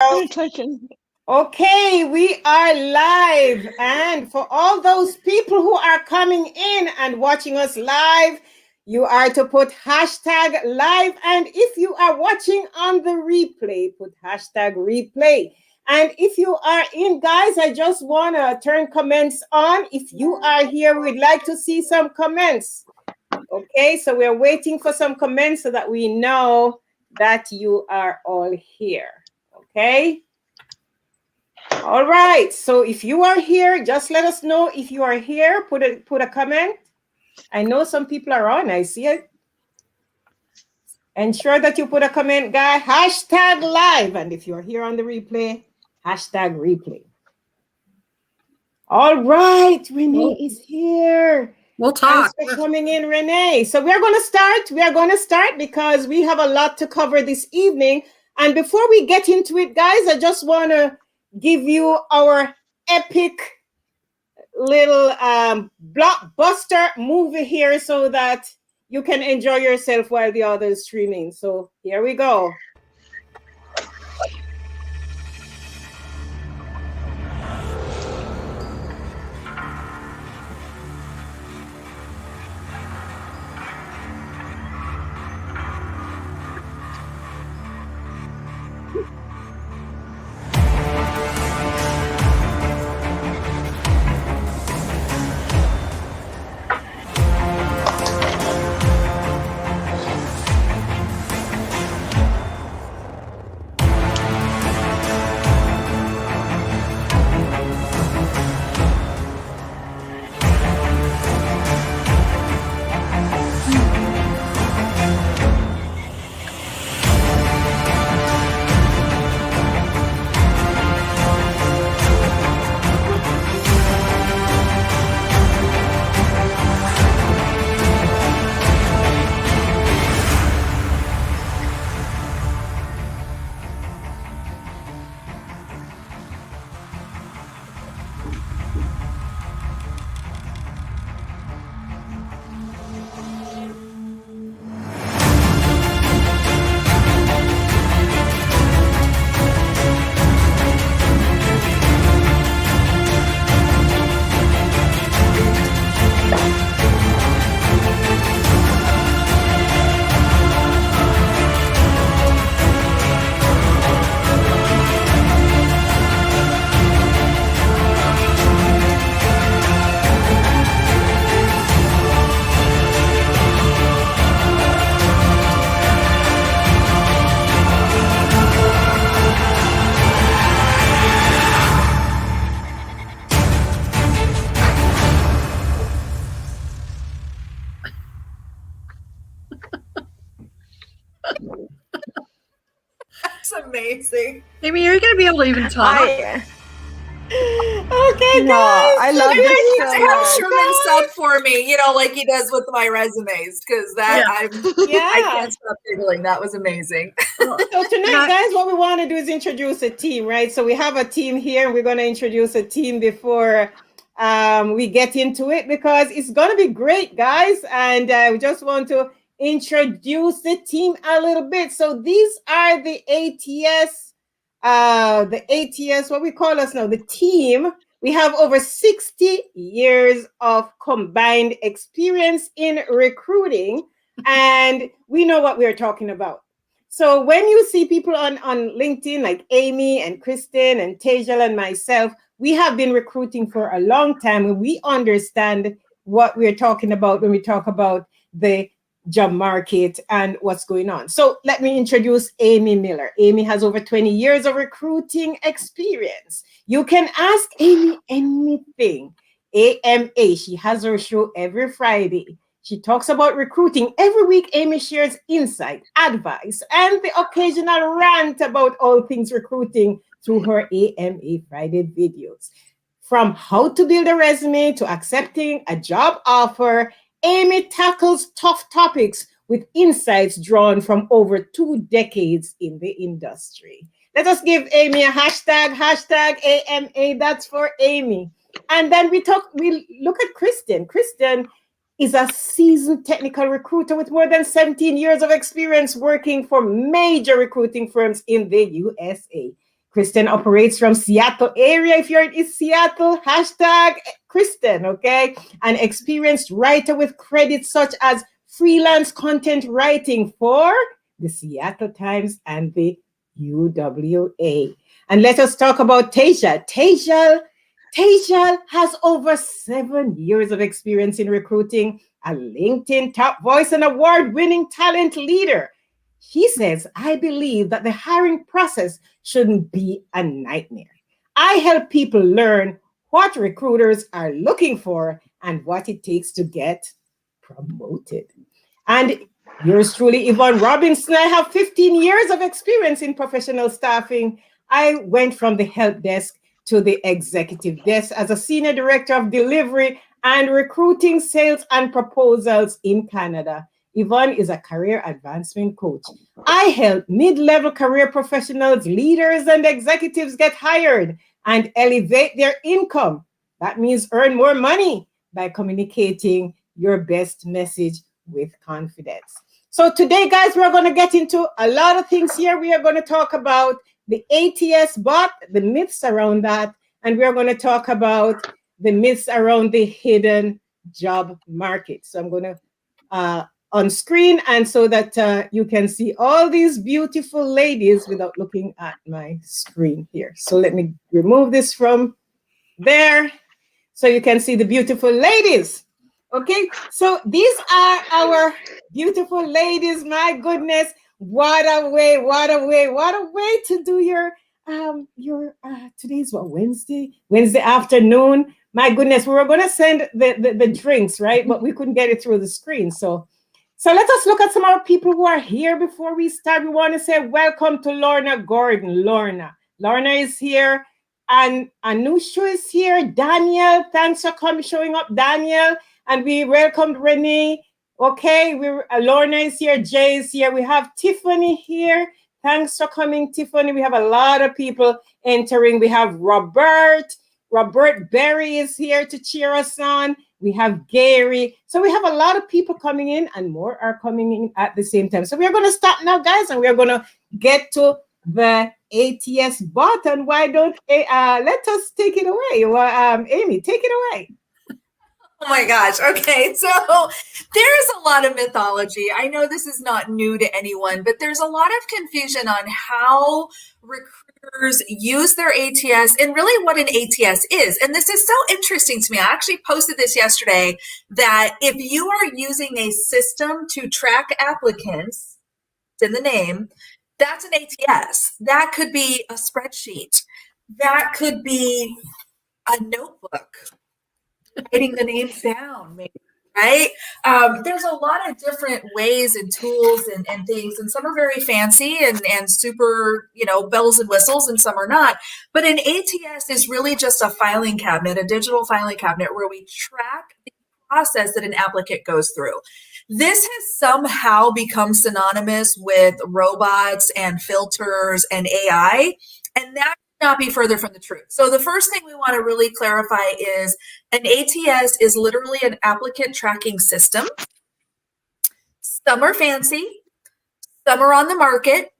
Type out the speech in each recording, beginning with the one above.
Okay, we are live. And for all those people who are coming in and watching us live, you are to put hashtag live. And if you are watching on the replay, put hashtag replay. And if you are in, guys, I just want to turn comments on. If you are here, we'd like to see some comments. Okay, so we're waiting for some comments so that we know that you are all here. Okay. All right. So if you are here, just let us know if you are here. Put a comment. I know some people are on. I see it. Ensure that you put a comment, guy. Hashtag live. And if you are here on the replay, hashtag replay. All right. Renee is here. We'll talk. Thanks for coming in, Renee. So we're going to start. We are going to start because we have a lot to cover this evening. And before we get into it, guys, I just want to give you our epic little blockbuster movie here so that you can enjoy yourself while the other is streaming. So here we go. That's amazing. Amy, you're going to be able to even talk. Okay, no, guys. I love this so have much. Sherman sub for me, like he does with my resumes, because I can't stop giggling. That was amazing. So tonight, guys, what we want to do is introduce a team, right? So we have a team here, and we're going to introduce a team before we get into it, because it's going to be great, guys. And we just want to introduce the team a little bit. So these are the ATS, what we call us now, the team. We have over 60 years of combined experience in recruiting, and we know what we're talking about. So when you see people on LinkedIn like Amy and KRISTEN and TEJAL and myself, we have been recruiting for a long time, and we understand what we're talking about when we talk about the job market and what's going on. So let me introduce Amy Miller. Amy has over 20 years of recruiting experience. You can ask Amy anything. AMA, she has her show every Friday. She talks about recruiting. Every week, Amy shares insight, advice, and the occasional rant about all things recruiting through her AMA Friday videos. From how to build a resume to accepting a job offer, Amy tackles tough topics with insights drawn from over 2 decades in the industry. Let us give Amy a hashtag AMA. That's for Amy. And then we look at KRISTEN. KRISTEN is a seasoned technical recruiter with more than 17 years of experience working for major recruiting firms in the USA. KRISTEN operates from Seattle area. If you're in Seattle, hashtag KRISTEN, okay? An experienced writer with credits such as freelance content writing for the Seattle Times and the UWA. And let us talk about TEJAL. TEJAL has over 7 years of experience in recruiting, a LinkedIn top voice and award-winning talent leader. He says, I believe that the hiring process shouldn't be a nightmare. I help people learn what recruiters are looking for and what it takes to get promoted. And yours truly, Yvonne Robinson. I have 15 years of experience in professional staffing. I went from the help desk to the executive desk as a senior director of delivery and recruiting, sales, and proposals in Canada. Yvonne is a career advancement coach. I help mid-level career professionals, leaders, and executives get hired and elevate their income. That means earn more money by communicating your best message with confidence. So today, guys, we're going to get into a lot of things here. We are going to talk about the ATS bot, the myths around that, and we're going to talk about the myths around the hidden job market. So I'm going to on screen, and so that you can see all these beautiful ladies without looking at my screen here. So let me remove this from there so you can see the beautiful ladies. Okay, so these are our beautiful ladies. My goodness, what a way to do your today's what, Wednesday afternoon. My goodness, we were going to send the drinks, right? But we couldn't get it through the screen. So let us look at some of our people who are here before we start. We want to say welcome to Lorna Gordon. Lorna is here. And Anusha is here. Daniel, thanks for showing up, Daniel. And we welcomed Renee. Okay, Lorna is here. Jay is here. We have Tiffany here. Thanks for coming, Tiffany. We have a lot of people entering. We have Robert Berry is here to cheer us on. We have Gary. So we have a lot of people coming in, and more are coming in at the same time. So we are going to start now, guys, and we are going to get to the ATS bot. And why don't let us take it away? Well, Amy, take it away. Oh my gosh. Okay. So there is a lot of mythology. I know this is not new to anyone, but there's a lot of confusion on how recruiters use their ATS and really what an ATS is. And this is so interesting to me. I actually posted this yesterday that if you are using a system to track applicants, it's in the name, that's an ATS. That could be a spreadsheet. That could be a notebook. Writing the names down, maybe, right? There's a lot of different ways and tools and things, and some are very fancy and super, bells and whistles, and some are not. But an ATS is really just a filing cabinet, a digital filing cabinet where we track the process that an applicant goes through. This has somehow become synonymous with robots and filters and AI, and that not be further from the truth. So the first thing we want to really clarify is an ATS is literally an applicant tracking system. Some are fancy, some are on the market,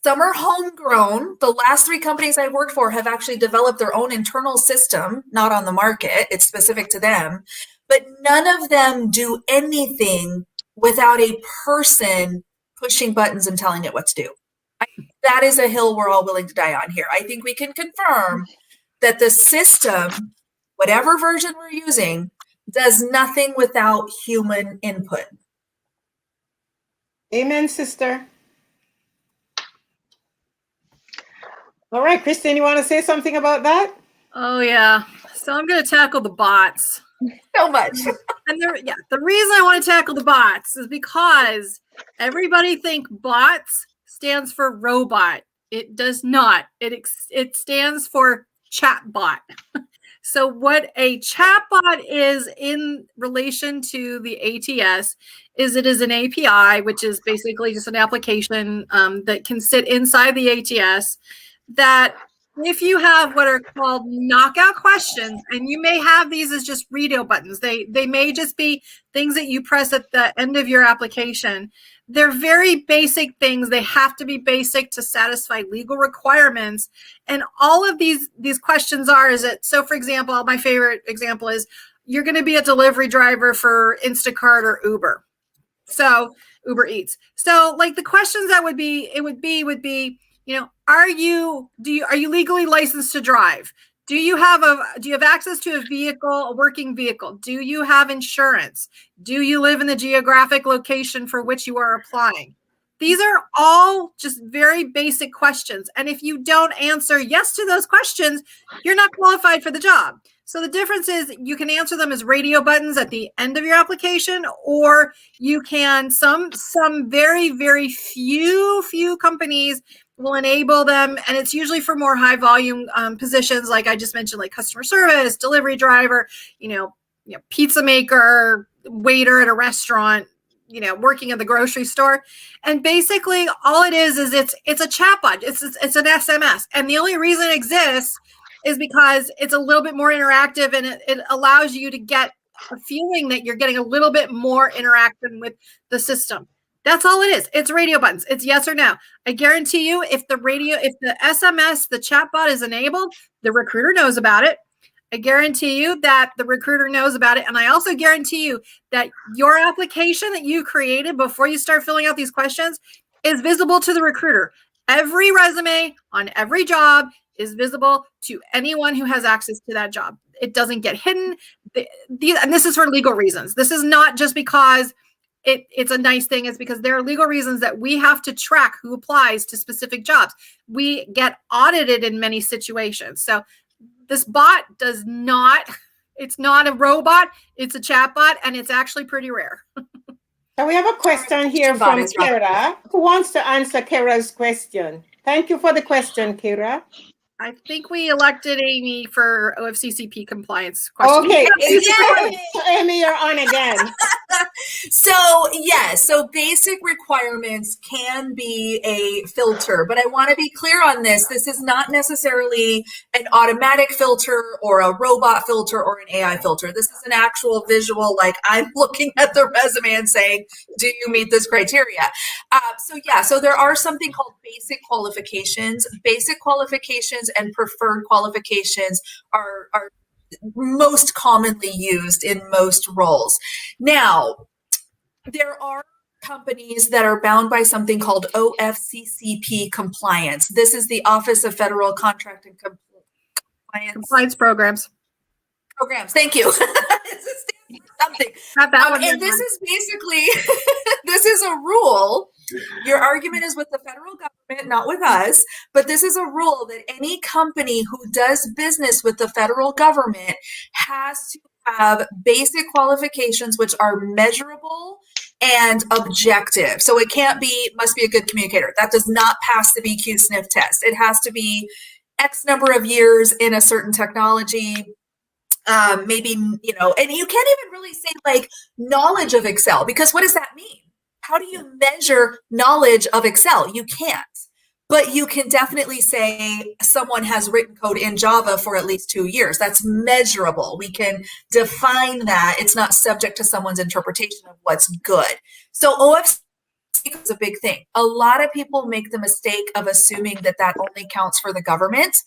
some are homegrown. The last 3 companies I've worked for have actually developed their own internal system, not on the market. It's specific to them, but none of them do anything without a person pushing buttons and telling it what to do. That is a hill we're all willing to die on here. I think we can confirm that the system, whatever version we're using, does nothing without human input. Amen, sister. All right, KRISTEN, you want to say something about that? Oh, yeah. So I'm going to tackle the bots. So much. And the reason I want to tackle the bots is because everybody think bots stands for robot. It does not. It stands for chatbot. So what a chatbot is in relation to the ATS is it is an API, which is basically just an application that can sit inside the ATS that if you have what are called knockout questions, and you may have these as just radio buttons, they may just be things that you press at the end of your application. They're very basic things. They have to be basic to satisfy legal requirements. And all of these questions so for example, my favorite example is, you're going to be a delivery driver for Instacart or Uber. So Uber Eats. So like the questions that would be, are you legally licensed to drive? Do you have access to a vehicle, a working vehicle? Do you have insurance? Do you live in the geographic location for which you are applying? These are all just very basic questions. And if you don't answer yes to those questions, you're not qualified for the job. So the difference is you can answer them as radio buttons at the end of your application, or you can, some very, very few companies will enable them. And it's usually for more high volume positions, like I just mentioned, like customer service, delivery driver, pizza maker, waiter at a restaurant, working at the grocery store. And basically all it is it's a chatbot. It's an SMS. And the only reason it exists is because it's a little bit more interactive, and it allows you to get a feeling that you're getting a little bit more interaction with the system. That's all it is. It's radio buttons. It's yes or no. I guarantee you, if the SMS, the chatbot is enabled, the recruiter knows about it. I guarantee you that the recruiter knows about it. And I also guarantee you that your application that you created before you start filling out these questions is visible to the recruiter. Every resume on every job is visible to anyone who has access to that job. It doesn't get hidden. And this is for legal reasons. This is not just because it's a nice thing. It's because there are legal reasons that we have to track who applies to specific jobs. We get audited in many situations. So this bot it's not a robot, it's a chatbot, and it's actually pretty rare. So we have a question here from Kira. Who wants to answer Kira's question? Thank you for the question, Kira. I think we elected Amy for OFCCP compliance question. Okay, Amy, you're on again. So basic requirements can be a filter, but I want to be clear on this. This is not necessarily an automatic filter or a robot filter or an AI filter. This is an actual visual, like I'm looking at the resume and saying, do you meet this criteria? So there are something called basic qualifications. Basic qualifications and preferred qualifications are most commonly used in most roles. Now, there are companies that are bound by something called OFCCP compliance. This is the Office of Federal Contract and Compliance Programs. Thank you. Something. And this is basically, this is a rule. Your argument is with the federal government, not with us, but this is a rule that any company who does business with the federal government has to have basic qualifications which are measurable and objective. So it must be a good communicator. That does not pass the BQ sniff test. It has to be X number of years in a certain technology. Maybe, and you can't even really say like knowledge of Excel, because what does that mean? How do you measure knowledge of Excel? You can't, but you can definitely say someone has written code in Java for at least 2 years. That's measurable. We can define that. It's not subject to someone's interpretation of what's good. So OFCC is a big thing. A lot of people make the mistake of assuming that only counts for the government.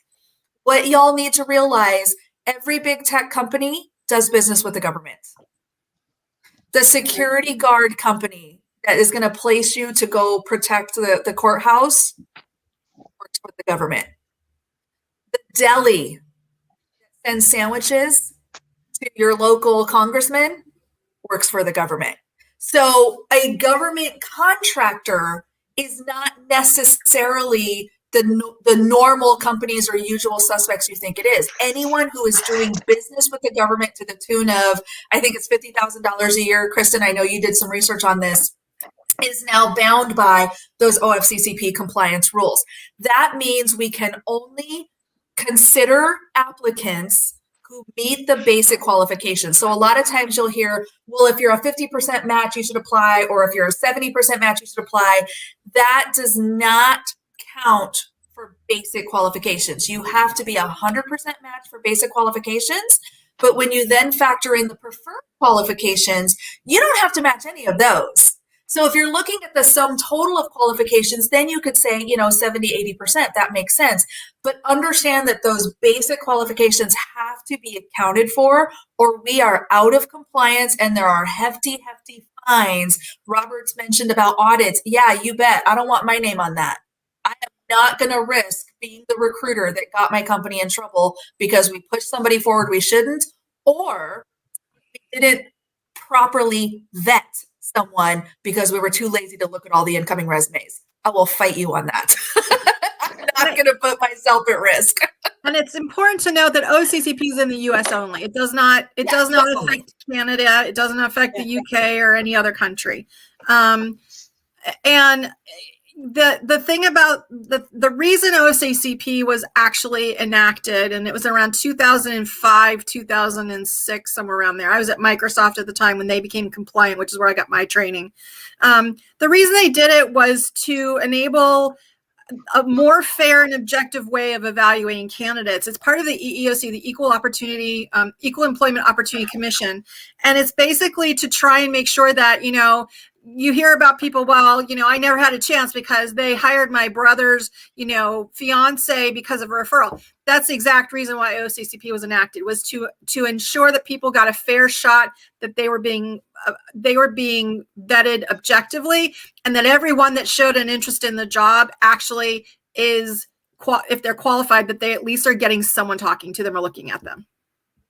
What y'all need to realize, every big tech company does business with the government. The security guard company that is going to place you to go protect the courthouse works with the government. The deli that sends sandwiches to your local congressman works for the government. So a government contractor is not necessarily the normal companies or usual suspects you think it is. Anyone who is doing business with the government to the tune of, I think it's $50,000 a year, Kristen, I know you did some research on this, is now bound by those OFCCP compliance rules. That means we can only consider applicants who meet the basic qualifications. So a lot of times you'll hear, well, if you're a 50% match, you should apply, or if you're a 70% match, you should apply. That does not count for basic qualifications. You have to be 100% matched for basic qualifications. But when you then factor in the preferred qualifications, you don't have to match any of those. So if you're looking at the sum total of qualifications, then you could say, 70, 80%, that makes sense. But understand that those basic qualifications have to be accounted for, or we are out of compliance and there are hefty, hefty fines. Robert's mentioned about audits. Yeah, you bet. I don't want my name on that. I am not going to risk being the recruiter that got my company in trouble because we pushed somebody forward we shouldn't, or we didn't properly vet someone because we were too lazy to look at all the incoming resumes. I will fight you on that. I'm not going to put myself at risk. And it's important to note that OCCP is in the US only. It does not affect Canada. It doesn't affect the UK or any other country. And the thing about the reason OFCCP was actually enacted, and it was around 2005, 2006, somewhere around there. I was at Microsoft at the time when they became compliant, which is where I got my training. The reason they did it was to enable a more fair and objective way of evaluating candidates. It's part of the EEOC, the Equal Employment Opportunity Commission. And it's basically to try and make sure that, you hear about people, I never had a chance because they hired my brother's, fiance because of a referral. That's the exact reason why OCCP was enacted, was to ensure that people got a fair shot, that they were being vetted objectively, and that everyone that showed an interest in the job actually is, if they're qualified, that they at least are getting someone talking to them or looking at them.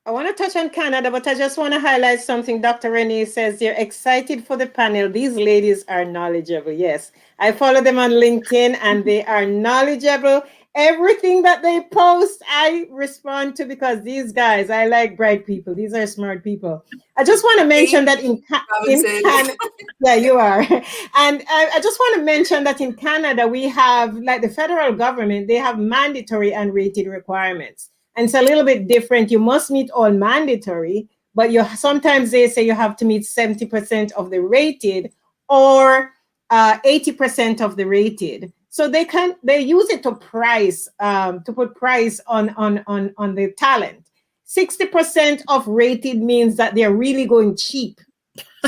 I want to touch on Canada, but I just want to highlight something. Dr. Renee says they're excited for the panel. These ladies are knowledgeable. Yes, I follow them on LinkedIn and they are knowledgeable. Everything that they post, I respond to, because these guys, I like bright people. These are smart people. I just want to mention that in Canada, yeah, you are. And I just want to mention that in Canada, we have, like the federal government, they have mandatory and rated requirements. And it's a little bit different. You must meet all mandatory, but sometimes they say you have to meet 70% of the rated or 80% of the rated. So they use it to price, to put price on the talent. 60% of rated means that they're really going cheap.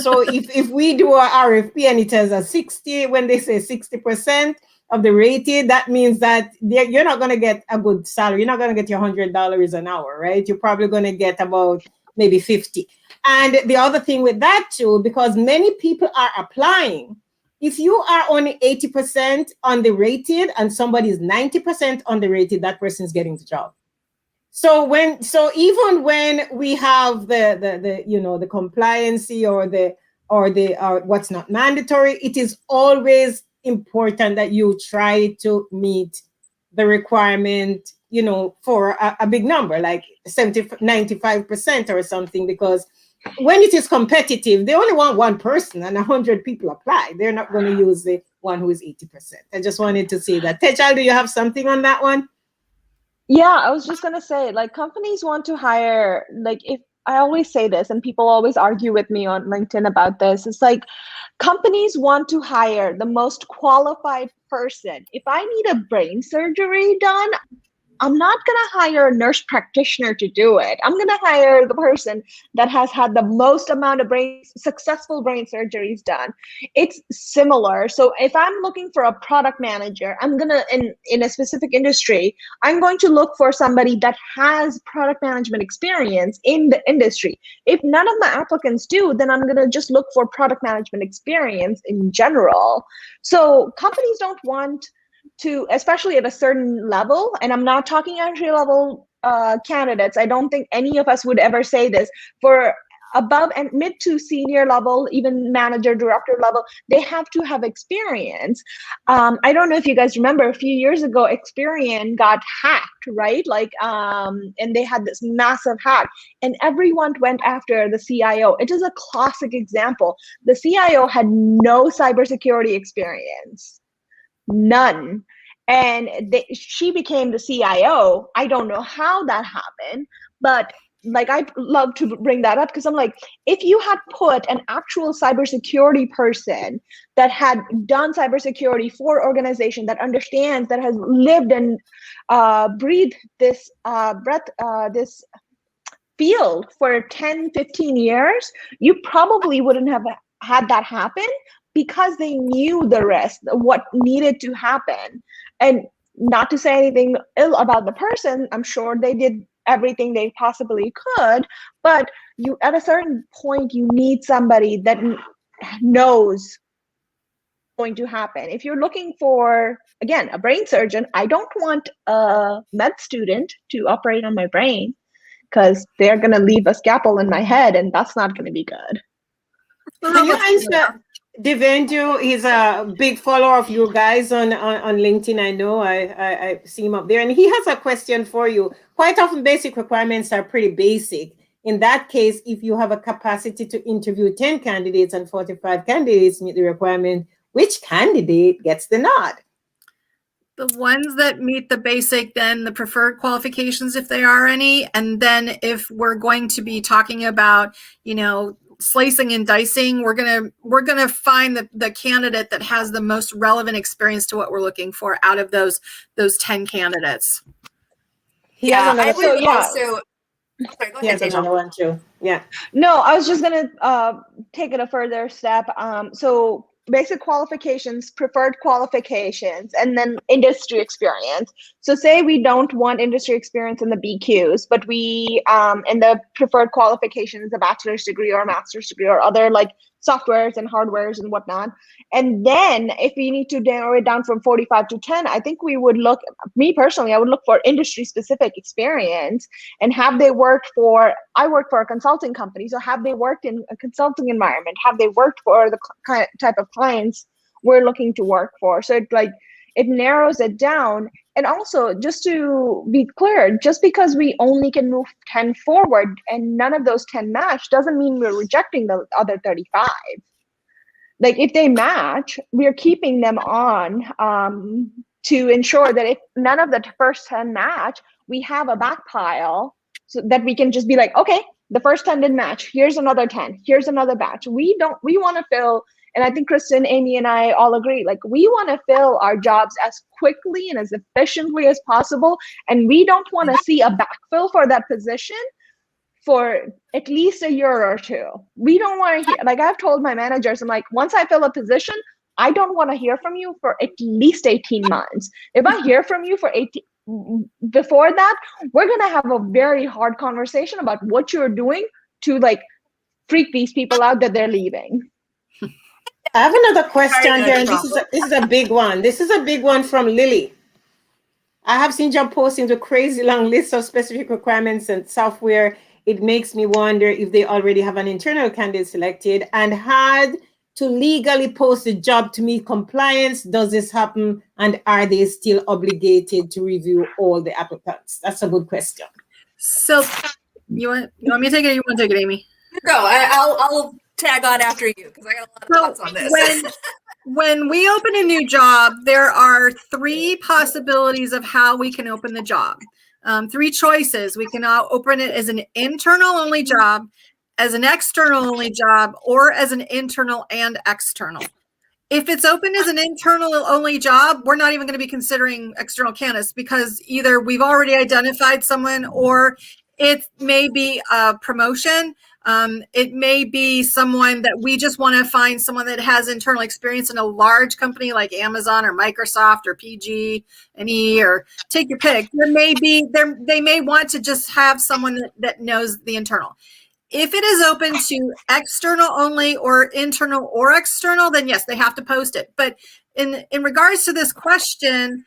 So if we do our RFP and it has a 60, when they say 60% of the rated, that means that you're not going to get a good salary. You're not going to get your $100 an hour, right? You're probably going to get about maybe 50. And the other thing with that too, because many people are applying, if you are only 80% on the rated and somebody is 90% on the rated, that person is getting the job. So even when we have the compliancy or what's not mandatory, it is always important that you try to meet the requirement, for a big number, like 95% or something, because when it is competitive, they only want one person and 100 people apply. They're not going to use the one who is 80%. I just wanted to say that. TEJAL, do you have something on that one? Yeah, I was just going to say, companies want to hire, if I always say this and people always argue with me on LinkedIn about this, it's companies want to hire the most qualified person. If I need a brain surgery done, I'm not going to hire a nurse practitioner to do it. I'm going to hire the person that has had the most amount of successful brain surgeries done. It's similar. So if I'm looking for a product manager, I'm going to, in a specific industry, I'm going to look for somebody that has product management experience in the industry. If none of my applicants do, then I'm going to just look for product management experience in general. So companies don't want to, especially at a certain level, and I'm not talking entry level candidates. I don't think any of us would ever say this. For above and mid to senior level, even manager, director level, they have to have experience. I don't know if you guys remember, a few years ago, Experian got hacked, right? And they had this massive hack, and everyone went after the CIO. It is a classic example. The CIO had no cybersecurity experience. None. And she became the CIO. I don't know how that happened, but like I love to bring that up because I'm like, if you had put an actual cybersecurity person that had done cybersecurity for organization that understands, that has lived and breathed this this field for 10, 15 years, you probably wouldn't have had that happen because they knew the risk, what needed to happen. And not to say anything ill about the person, I'm sure they did everything they possibly could, but you, at a certain point, you need somebody that knows going to happen. If you're looking for, again, a brain surgeon, I don't want a med student to operate on my brain because they're going to leave a scalpel in my head, and that's not going to be good. Can you answer? Devendu, he's a big follower of you guys on LinkedIn. I know I see him up there, and he has a question for you. Quite often, basic requirements are pretty basic. In that case, if you have a capacity to interview 10 candidates and 45 candidates meet the requirement, which candidate gets the nod? The ones that meet the basic, then the preferred qualifications, if there are any. And then if we're going to be talking about, slicing and dicing, we're gonna find the candidate that has the most relevant experience to what we're looking for out of those 10 candidates. He has another. Sorry, go ahead, he has another one too. Yeah. No, I was just gonna take it a further step. So basic qualifications, preferred qualifications, and then industry experience. So say we don't want industry experience in the BQs, but we in the preferred qualification is a bachelor's degree or a master's degree or other like softwares and hardwares and whatnot. And then if we need to narrow it down from 45 to 10, I think we would look, me personally, I would look for industry specific experience and have they worked for, I work for a consulting company. So have they worked in a consulting environment? Have they worked for the type of clients we're looking to work for? So it narrows it down. And also, just to be clear, just because we only can move 10 forward and none of those 10 match doesn't mean we're rejecting the other 35. Like if they match, we're keeping them on to ensure that if none of the first 10 match, we have a back pile so that we can just be like, okay, the first 10 didn't match. Here's another 10. Here's another batch. We want to fill. And I think Kristen, Amy, and I all agree, like we want to fill our jobs as quickly and as efficiently as possible. And we don't want to see a backfill for that position for at least a year or two. We don't want to hear, like I've told my managers, I'm like, once I fill a position, I don't want to hear from you for at least 18 months. If I hear from you for 18, before that, we're going to have a very hard conversation about what you're doing to like freak these people out that they're leaving. I have another question here, and this is a big one. This is a big one from Lily. I have seen job postings with crazy long lists of specific requirements and software. It makes me wonder if they already have an internal candidate selected and had to legally post the job to meet compliance. Does this happen, and are they still obligated to review all the applicants? That's a good question. So you want me to take it, or you want to take it, Amy? Go. I'll tag on after you because I got a lot of thoughts on this. When we open a new job, there are 3 possibilities of how we can open the job. 3 choices. We can now open it as an internal only job, as an external only job, or as an internal and external. If it's open as an internal only job, we're not even going to be considering external candidates because either we've already identified someone or it may be a promotion. It may be someone that we just want to find someone that has internal experience in a large company like Amazon or Microsoft or PG&E or take your pick. They may want to just have someone that knows the internal. If it is open to external only or internal or external, then yes, they have to post it. But in regards to this question,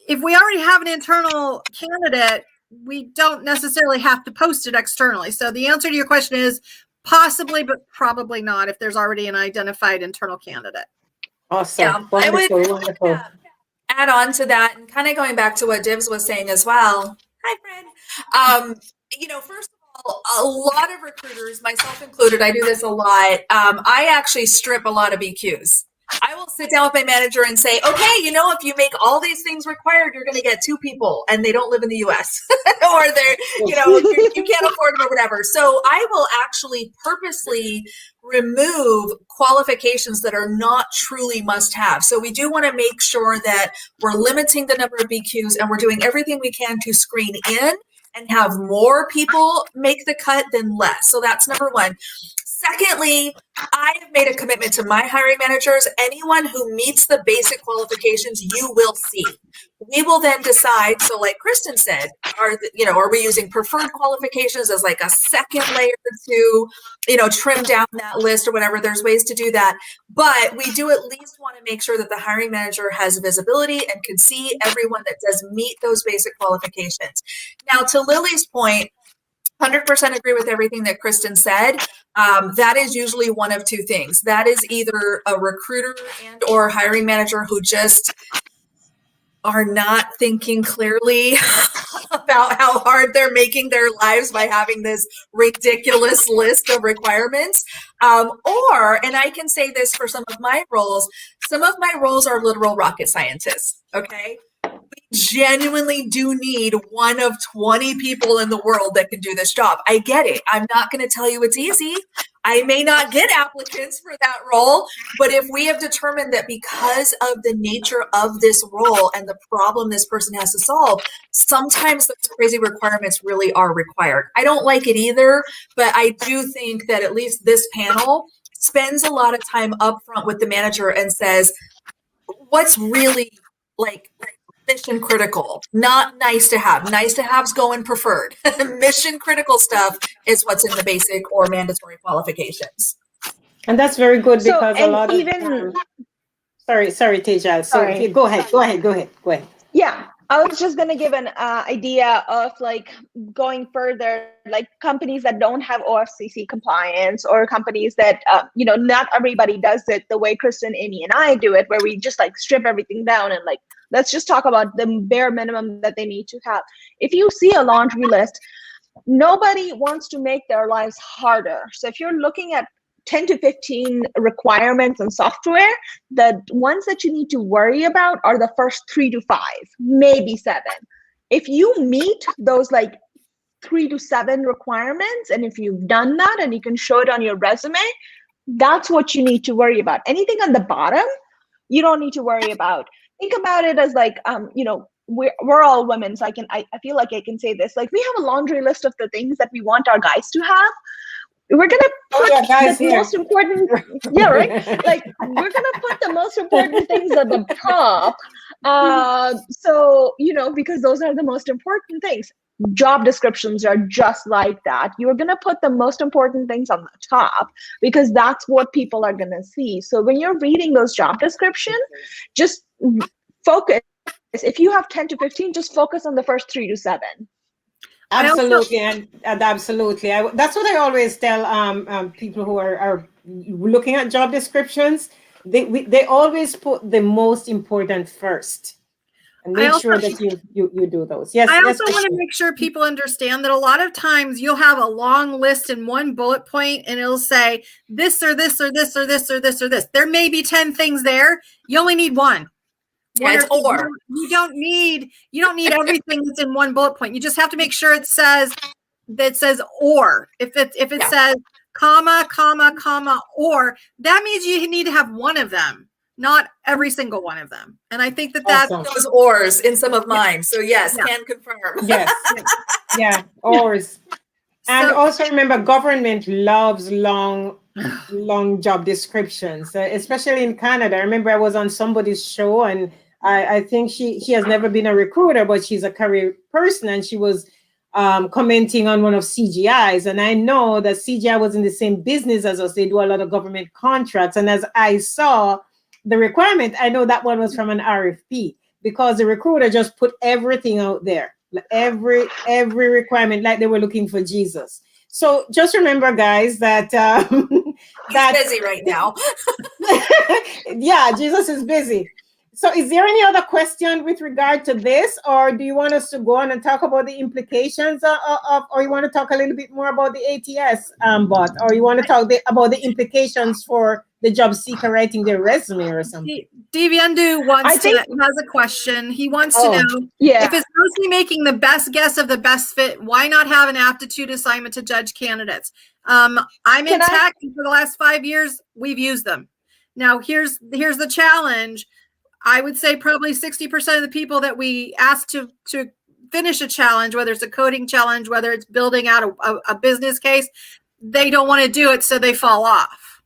if we already have an internal candidate, we don't necessarily have to post it externally. So the answer to your question is possibly, but probably not if there's already an identified internal candidate. Awesome. Yeah, Wonderful. I would add on to that and kind of going back to what Divs was saying as well. Hi, friend. First of all, a lot of recruiters, myself included, I do this a lot. I actually strip a lot of BQs. I will sit down with my manager and say, okay, if you make all these things required, you're going to get 2 people and they don't live in the US or they're, you can't afford them or whatever. So I will actually purposely remove qualifications that are not truly must have. So we do want to make sure that we're limiting the number of BQs and we're doing everything we can to screen in and have more people make the cut than less. So that's number one. Secondly, I have made a commitment to my hiring managers. Anyone who meets the basic qualifications, you will see. We will then decide. So like KRISTEN said, are we using preferred qualifications as like a second layer to, trim down that list or whatever? There's ways to do that. But we do at least want to make sure that the hiring manager has visibility and can see everyone that does meet those basic qualifications. Now, to Lily's point, 100% agree with everything that KRISTEN said. That is usually one of 2 things. That is either a recruiter and or hiring manager who just are not thinking clearly about how hard they're making their lives by having this ridiculous list of requirements. And I can say this for some of my roles are literal rocket scientists, okay? We genuinely do need one of 20 people in the world that can do this job. I get it. I'm not going to tell you it's easy. I may not get applicants for that role, but if we have determined that because of the nature of this role and the problem this person has to solve, sometimes those crazy requirements really are required. I don't like it either, but I do think that at least this panel spends a lot of time up front with the manager and says, what's really like mission critical, not nice to have. Nice to haves go in preferred. Mission critical stuff is what's in the basic or mandatory qualifications. And that's very good because a lot of sorry, TEJAL. So sorry. Go ahead. Yeah, I was just going to give an idea of like going further, like companies that don't have OFCC compliance or companies that, not everybody does it the way KRISTEN, Amy, and I do it, where we just like strip everything down and like, let's just talk about the bare minimum that they need to have. If you see a laundry list, nobody wants to make their lives harder. So if you're looking at 10 to 15 requirements in software, the ones that you need to worry about are the first 3 to 5, maybe 7. If you meet those like 3 to 7 requirements, and if you've done that and you can show it on your resume, that's what you need to worry about. Anything on the bottom, you don't need to worry about. Think about it as like, we're all women, so I feel like I can say this. Like, we have a laundry list of the things that we want our guys to have. We're gonna put the most important, Like, we're gonna put the most important things at the top. So because those are the most important things. Job descriptions are just like that. You're gonna put the most important things on the top because that's what people are gonna see. So when you're reading those job descriptions, just focus. If you have 10 to 15, just focus on the first 3 to 7. Absolutely, and absolutely. That's what I always tell people who are looking at job descriptions. They always put the most important first, and make sure that you do those. Yes. I also want to make sure people understand that a lot of times you'll have a long list in one bullet point, and it'll say this or this or this or this or this or this. There may be 10 things there. You only need one. Yeah, or you don't need everything that's in one bullet point. You just have to make sure it says or. If it says comma, or, that means you need to have one of them, not every single one of them. And I think that's those ors in some of mine. So yes, can confirm. Yes. Yeah, ors. And also remember, government loves long job descriptions, especially in Canada. I remember I was on somebody's show, and I think she has never been a recruiter, but she's a career person, and she was commenting on one of CGI's. And I know that CGI was in the same business as us. They do a lot of government contracts. And as I saw the requirement, I know that one was from an RFP, because the recruiter just put everything out there, every requirement, like they were looking for Jesus. So just remember, guys, that he's busy right now. Yeah, Jesus is busy. So is there any other question with regard to this, or do you want us to go on and talk about the implications of, or you want to talk a little bit more about the ATS bot, or you want to talk about the implications for the job seeker writing their resume or something. Deviandu has a question. He wants to know if it's mostly making the best guess of the best fit, why not have an aptitude assignment to judge candidates? I'm in tech, and for the last 5 years, we've used them. Now, here's the challenge. I would say probably 60% of the people that we ask to finish a challenge, whether it's a coding challenge, whether it's building out a business case, they don't want to do it, so they fall off.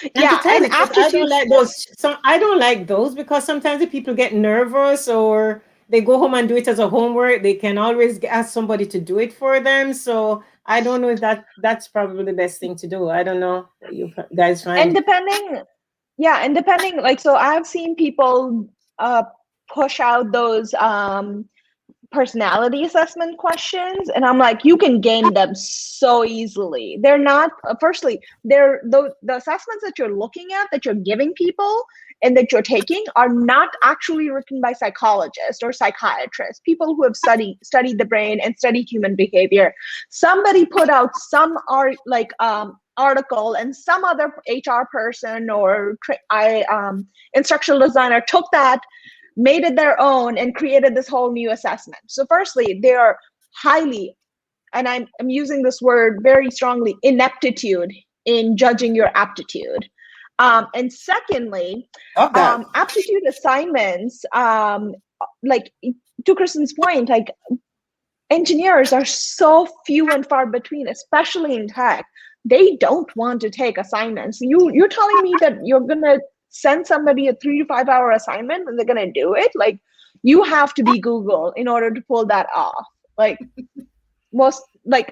And I don't like those. I don't like those because sometimes the people get nervous or they go home and do it as a homework. They can always ask somebody to do it for them. So I don't know if that's probably the best thing to do. I don't know what you guys find. And depending, like, so I've seen people push out those personality assessment questions, and I'm like, you can game them so easily. They're not, firstly, they're the assessments that you're looking at, that you're giving people and that you're taking, are not actually written by psychologists or psychiatrists, people who have studied the brain and studied human behavior. Somebody put out some article, and some other HR person or instructional designer took that, made it their own, and created this whole new assessment. So firstly, they are highly, and I'm using this word very strongly, ineptitude in judging your aptitude. And secondly, aptitude assignments, like to KRISTEN's point, like engineers are so few and far between, especially in tech. They don't want to take assignments. You're telling me that you're gonna send somebody a 3 to 5 hour assignment and they're going to do it? Like, you have to be Google in order to pull that off. Like,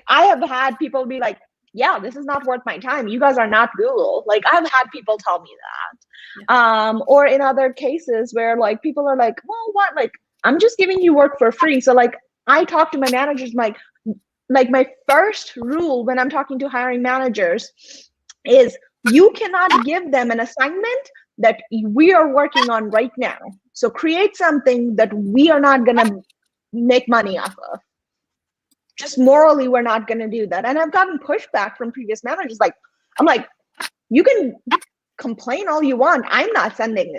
I have had people be like, yeah, this is not worth my time. You guys are not Google. Like, I've had people tell me that. Or in other cases where like people are like, well, what? Like, I'm just giving you work for free. So like, I talk to my managers, like my first rule when I'm talking to hiring managers is, you cannot give them an assignment that we are working on right now. So create something that we are not going to make money off of. Just morally, we're not going to do that. And I've gotten pushback from previous managers. Like, I'm like, you can complain all you want. I'm not sending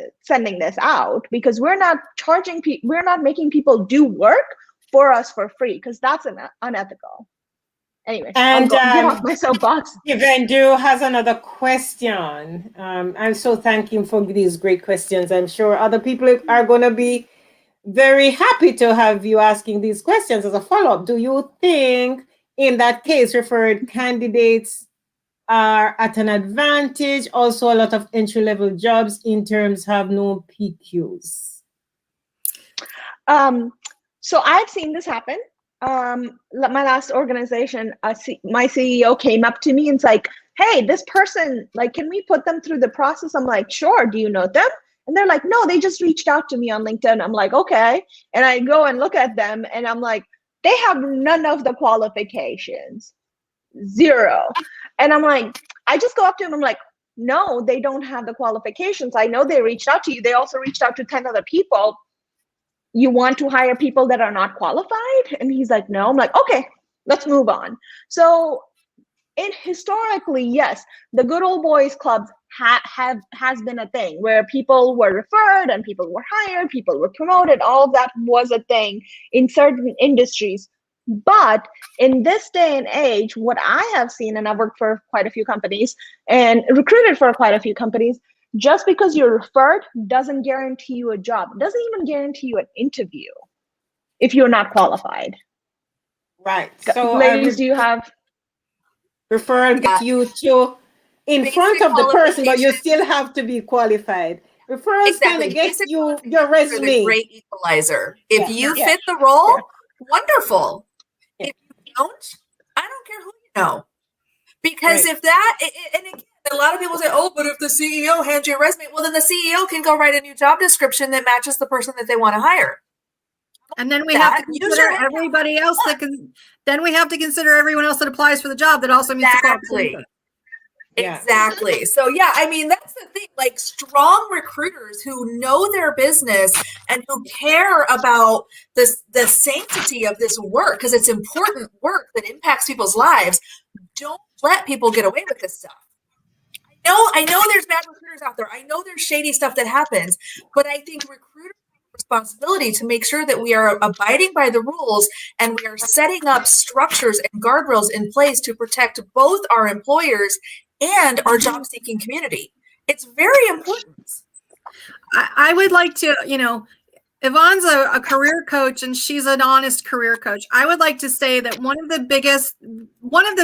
this out, because we're not charging people. We're not making people do work for us for free, because that's unethical. Anyway, and get off my soapbox. Deviandu has another question. I'm so thanking for these great questions. I'm sure other people are going to be very happy to have you asking these questions as a follow-up. Do you think in that case referred candidates are at an advantage? Also, a lot of entry-level jobs interns have no PQs. So I've seen this happen. My last organization, my CEO came up to me and it's like, hey, this person, like, can we put them through the process? I'm like, sure. Do you know them? And they're like, no, they just reached out to me on LinkedIn. I'm like, okay. And I go and look at them and I'm like, they have none of the qualifications, 0. And I'm like, I just go up to them. I'm like, no, they don't have the qualifications. I know they reached out to you. They also reached out to 10 other people. You want to hire people that are not qualified? And he's like, no. I'm like, okay, let's move on. So historically, yes, the good old boys clubs has been a thing where people were referred and people were hired, people were promoted. All of that was a thing in certain industries. But in this day and age, what I have seen, and I've worked for quite a few companies and recruited for quite a few companies, just because you're referred doesn't guarantee you a job. It doesn't even guarantee you an interview if you're not qualified. Right. So ladies, do you have referral get you to in front of the person, but you still have to be qualified. Referrals kind of get you your resume. The great equalizer. If you fit the role, wonderful. If you don't, I don't care who you know. Because if that, and again, a lot of people say, oh, but if the CEO hands you a resume, well, then the CEO can go write a new job description that matches the person that they want to hire. And then we have to consider everybody else that can, then we have to consider everyone else that applies for the job that also meets the qualifications. Exactly. So yeah, I mean, that's the thing, like strong recruiters who know their business and who care about the sanctity of this work, because it's important work that impacts people's lives. Don't let people get away with this stuff. I I know there's bad recruiters out there. I know there's shady stuff that happens, but I think recruiters have a responsibility to make sure that we are abiding by the rules and we are setting up structures and guardrails in place to protect both our employers and our job seeking community. It's very important. I would like to, Yvonne's a career coach and she's an honest career coach. I would like to say that one of the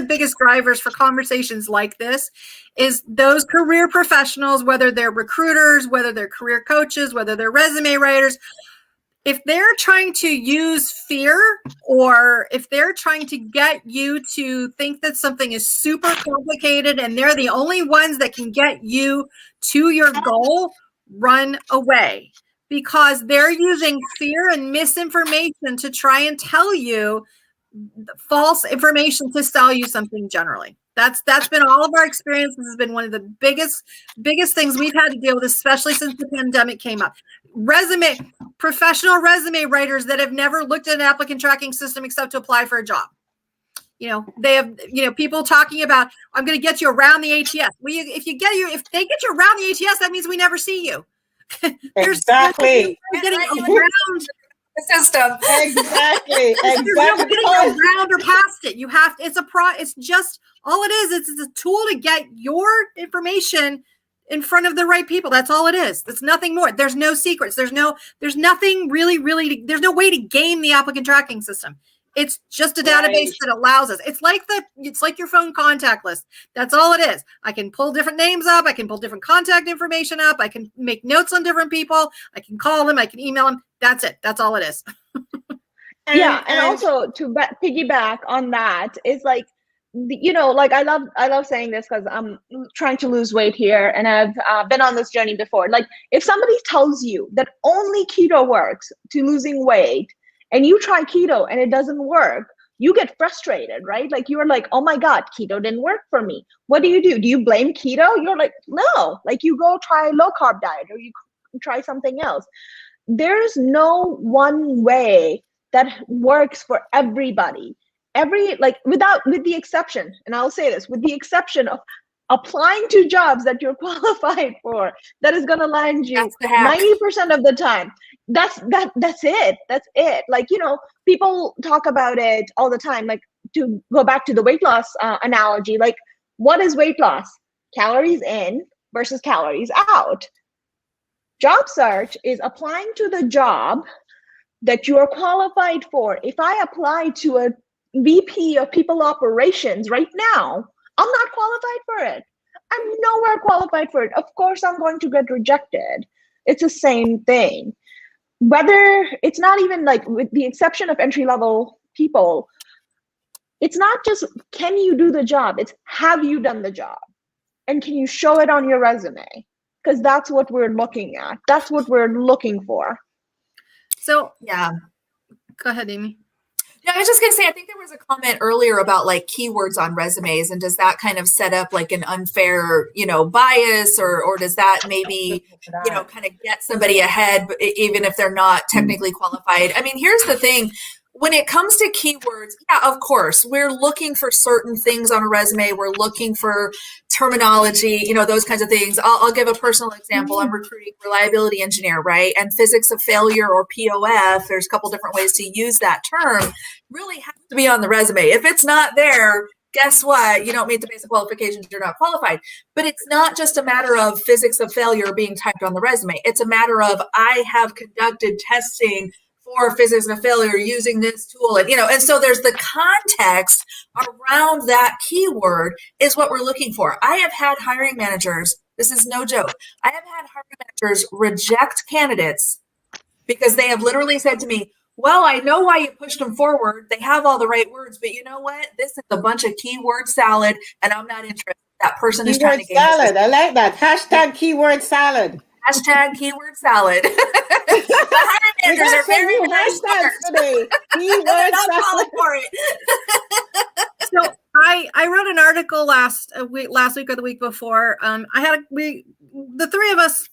biggest drivers for conversations like this is those career professionals, whether they're recruiters, whether they're career coaches, whether they're resume writers, if they're trying to use fear or if they're trying to get you to think that something is super complicated and they're the only ones that can get you to your goal, run away. Because they're using fear and misinformation to try and tell you false information to sell you something generally. That's been all of our experience. This has been one of the biggest things we've had to deal with, especially since the pandemic came up. Professional resume writers that have never looked at an applicant tracking system except to apply for a job. They have, people talking about, I'm going to get you around the ATS. Well, if they get you around the ATS, that means we never see you. Exactly. Getting around the system. Exactly. Getting around or past it. You have to, it's just all it is. It's a tool to get your information in front of the right people. That's all it is. It's nothing more. There's no secrets. There's nothing really, there's no way to game the applicant tracking system. It's just a database that allows us. It's like your phone contact list. That's all it is. I can pull different names up. I can pull different contact information up. I can make notes on different people. I can call them. I can email them. That's it. That's all it is. And also to piggyback on that is like, like I love saying this because I'm trying to lose weight here and I've been on this journey before. Like if somebody tells you that only keto works to losing weight, and you try keto and it doesn't work, you get frustrated, right? Like you're like, oh my God, keto didn't work for me. What do? Do you blame keto? You're like, no, like you go try a low carb diet or you try something else. There's no one way that works for everybody. With the exception, and I'll say this, with the exception of applying to jobs that you're qualified for, that is going to land you 90% of the time. That's it. That's it. Like, people talk about it all the time. Like to go back to the weight loss analogy, like what is weight loss? Calories in versus calories out. Job search is applying to the job that you are qualified for. If I apply to a VP of people operations right now, I'm not qualified for it. I'm nowhere qualified for it. Of course, I'm going to get rejected. It's the same thing. Whether it's not even like, with the exception of entry-level people, it's not just, can you do the job? It's, have you done the job? And can you show it on your resume? Because that's what we're looking at. That's what we're looking for. So, yeah. Go ahead, Amy. Yeah, I was just going to say, I think there was a comment earlier about like keywords on resumes, and does that kind of set up like an unfair, bias, or does that maybe, kind of get somebody ahead, even if they're not technically qualified? I mean, here's the thing. When it comes to keywords, yeah, of course, we're looking for certain things on a resume. We're looking for terminology, those kinds of things. I'll give a personal example. I'm recruiting reliability engineer, right? And physics of failure, or POF, there's a couple different ways to use that term, really has to be on the resume. If it's not there, guess what? You don't meet the basic qualifications, you're not qualified. But it's not just a matter of physics of failure being typed on the resume. It's a matter of, I have conducted testing for physics of failure using this tool, and so there's the context around that keyword is what we're looking for. I have had hiring managers, this is no joke, I have had hiring managers reject candidates because they have literally said to me, well, I know why you pushed them forward. They have all the right words, but you know what? This is a bunch of keyword salad and I'm not interested. That person is trying to get salad. I like that. Hashtag keyword salad. Hashtag keyword salad. The hiring managers are very, very smart. Today. Keyword not falling for it. So I wrote an article last week or the week before. The three of us,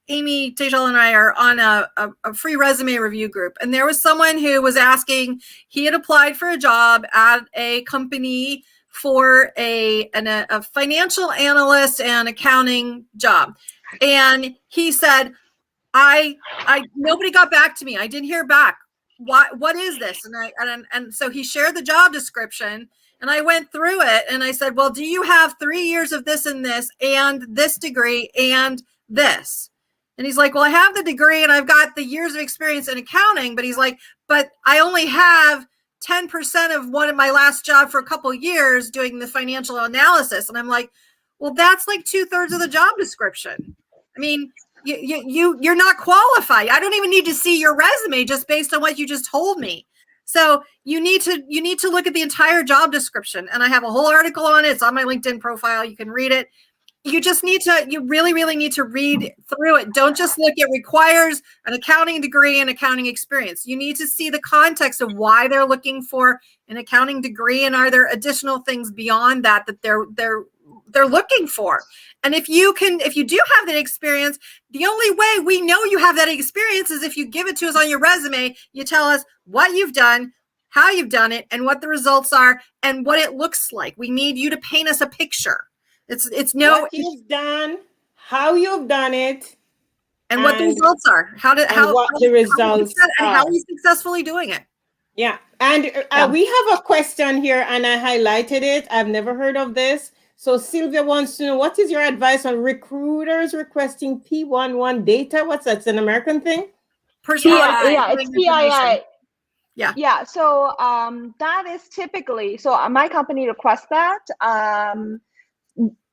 Amy, TEJAL, and I, are on a free resume review group. And there was someone who was asking, he had applied for a job at a company for a financial analyst and accounting job. And he said, I nobody got back to me. I didn't hear back. What is this? And so he shared the job description, and I went through it, and I said, well, do you have 3 years of this and this degree and this? And he's like, well, I have the degree and I've got the years of experience in accounting, but he's like, but I only have 10% of one of my last job for a couple of years doing the financial analysis. And I'm like, well, that's like 2/3 of the job description. I mean, you're not qualified. I don't even need to see your resume just based on what you just told me. So you need to look at the entire job description. And I have a whole article on it. It's on my LinkedIn profile. You can read it. You really, really need to read through it. Don't just look. It requires an accounting degree and accounting experience. You need to see the context of why they're looking for an accounting degree, and are there additional things beyond that they're looking for. And if you do have that experience, the only way we know you have that experience is if you give it to us on your resume. You tell us what you've done, how you've done it, and what the results are, and what it looks like. We need you to paint us a picture. It's no what you've done, how you've done it, and what the results are. How are you successfully doing it? Yeah. And we have a question here, and I highlighted it. I've never heard of this. So Sylvia wants to know, what is your advice on recruiters requesting P11 data? What's that? It's an American thing? Personal it's PII. Yeah. So that is typically, so my company requests that.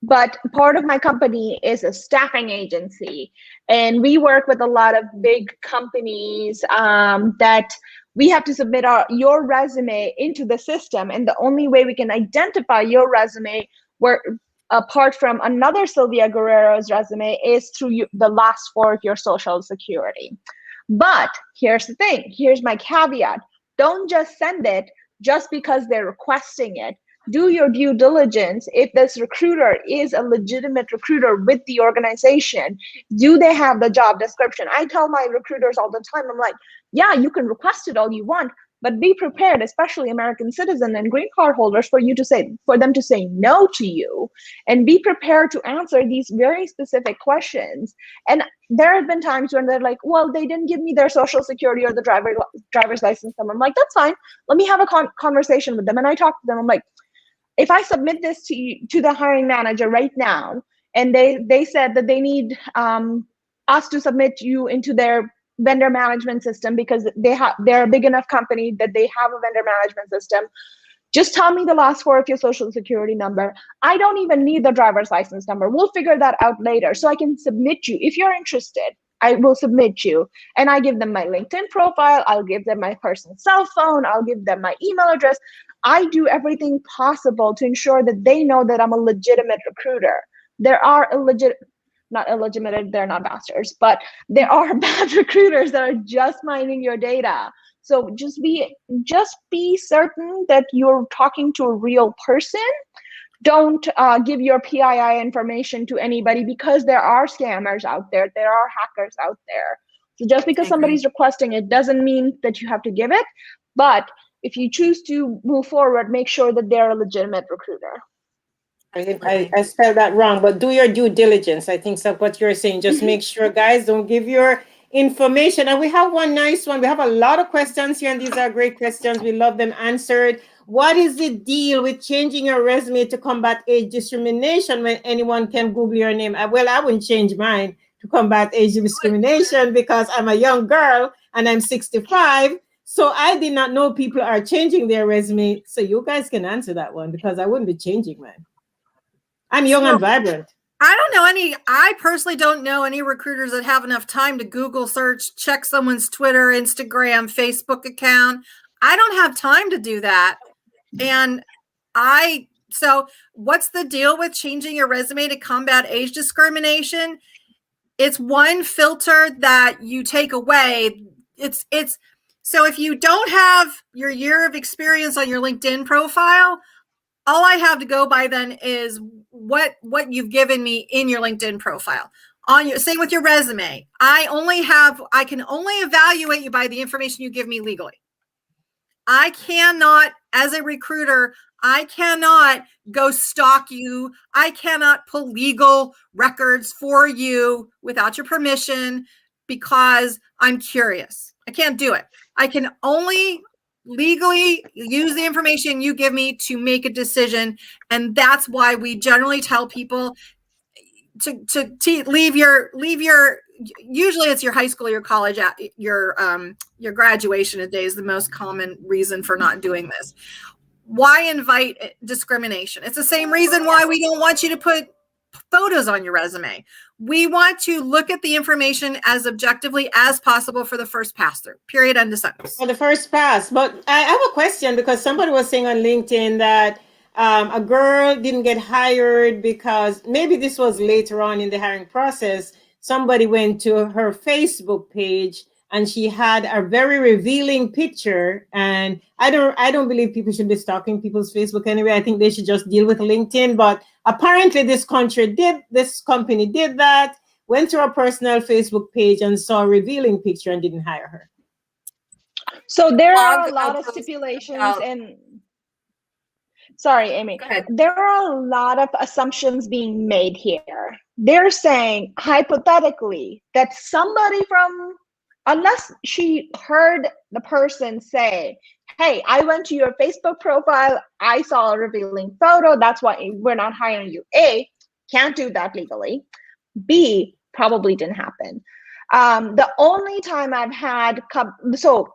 But part of my company is a staffing agency, and we work with a lot of big companies that we have to submit your resume into the system. And the only way we can identify your resume, apart from another Sylvia Guerrero's resume, is through the last 4 of your social security. But here's the thing. Here's my caveat. Don't just send it just because they're requesting it. Do your due diligence. If this recruiter is a legitimate recruiter with the organization, do they have the job description? I tell my recruiters all the time, I'm like, yeah, you can request it all you want, but be prepared, especially American citizen and green card holders, for them to say no to you, and be prepared to answer these very specific questions. And there have been times when they're like, well, they didn't give me their social security or the driver's license number. I'm like, that's fine. Let me have a conversation with them. And I talk to them. I'm like, if I submit this to the hiring manager right now, and they said that they need us to submit you into their vendor management system because they're a big enough company that they have a vendor management system, just tell me the last 4 of your social security number. I don't even need the driver's license number. We'll figure that out later, so I can submit you. If you're interested, I will submit you. And I give them my LinkedIn profile. I'll give them my personal cell phone. I'll give them my email address. I do everything possible to ensure that they know that I'm a legitimate recruiter. There are not illegitimate, they're not bastards, but there are bad recruiters that are just mining your data. So just be certain that you're talking to a real person. Don't give your PII information to anybody, because there are scammers out there. There are hackers out there. So just because somebody's requesting it doesn't mean that you have to give it. But if you choose to move forward, make sure that they're a legitimate recruiter. I spelled that wrong, but do your due diligence. I think that's what you're saying. Just make sure, guys, don't give your information. And we have one nice one. We have a lot of questions here, and these are great questions. We love them answered. What is the deal with changing your resume to combat age discrimination when anyone can Google your name? Well, I wouldn't change mine to combat age discrimination because I'm a young girl and I'm 65. So I did not know people are changing their resume. So you guys can answer that one, because I wouldn't be changing mine. I'm young and vibrant. I personally don't know any recruiters that have enough time to Google search, check someone's Twitter, Instagram, Facebook account. I don't have time to do that. So what's the deal with changing your resume to combat age discrimination? It's one filter that you take away. So if you don't have your year of experience on your LinkedIn profile, all I have to go by then is what you've given me in your LinkedIn profile. Same with your resume. I can only evaluate you by the information you give me legally. I cannot, as a recruiter, I cannot go stalk you. I cannot pull legal records for you without your permission because I'm curious. I can't do it. I can only legally use the information you give me to make a decision. And that's why we generally tell people to leave your usually it's your high school, your college, your graduation day is the most common reason for not doing this. Why invite discrimination? It's the same reason why we don't want you to put photos on your resume. We want to look at the information as objectively as possible for the first pass through, period, end of sentence. For the first pass. But I have a question, because somebody was saying on LinkedIn that a girl didn't get hired because maybe this was later on in the hiring process. Somebody went to her Facebook page and she had a very revealing picture. And I don't believe people should be stalking people's Facebook anyway. I think they should just deal with LinkedIn. But apparently this company did that, went to her personal Facebook page and saw a revealing picture and didn't hire her. So there are a lot of stipulations and sorry, Amy. There are a lot of assumptions being made here. They're saying hypothetically that somebody unless she heard the person say, hey, I went to your Facebook profile, I saw a revealing photo, that's why we're not hiring you. A, can't do that legally. B, probably didn't happen. The only time I've had, so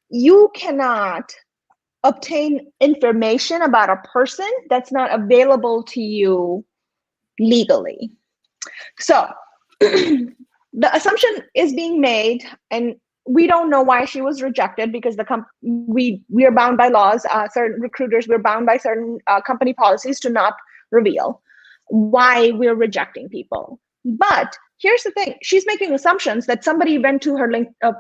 you cannot obtain information about a person that's not available to you legally. So the assumption is being made, and we don't know why she was rejected, because we are bound by laws. Certain recruiters, we're bound by certain company policies to not reveal why we're rejecting people. But here's the thing: she's making assumptions that somebody went to her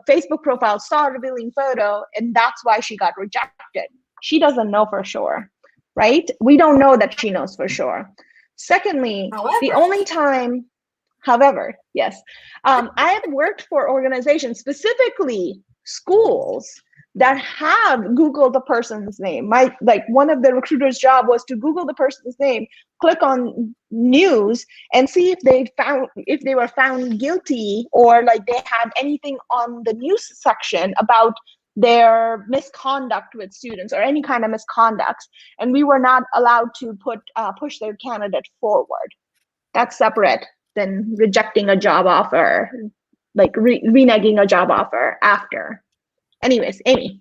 Facebook profile, saw a revealing photo, and that's why she got rejected. She doesn't know for sure, right? We don't know that she knows for sure. Secondly, the only time. However, yes, I have worked for organizations, specifically schools, that have Googled the person's name. One of the recruiter's job was to Google the person's name, click on news, and see if they were found guilty, or like they had anything on the news section about their misconduct with students or any kind of misconduct. And we were not allowed to push their candidate forward. That's separate than rejecting a job offer, like reneging a job offer after. Anyways, Amy.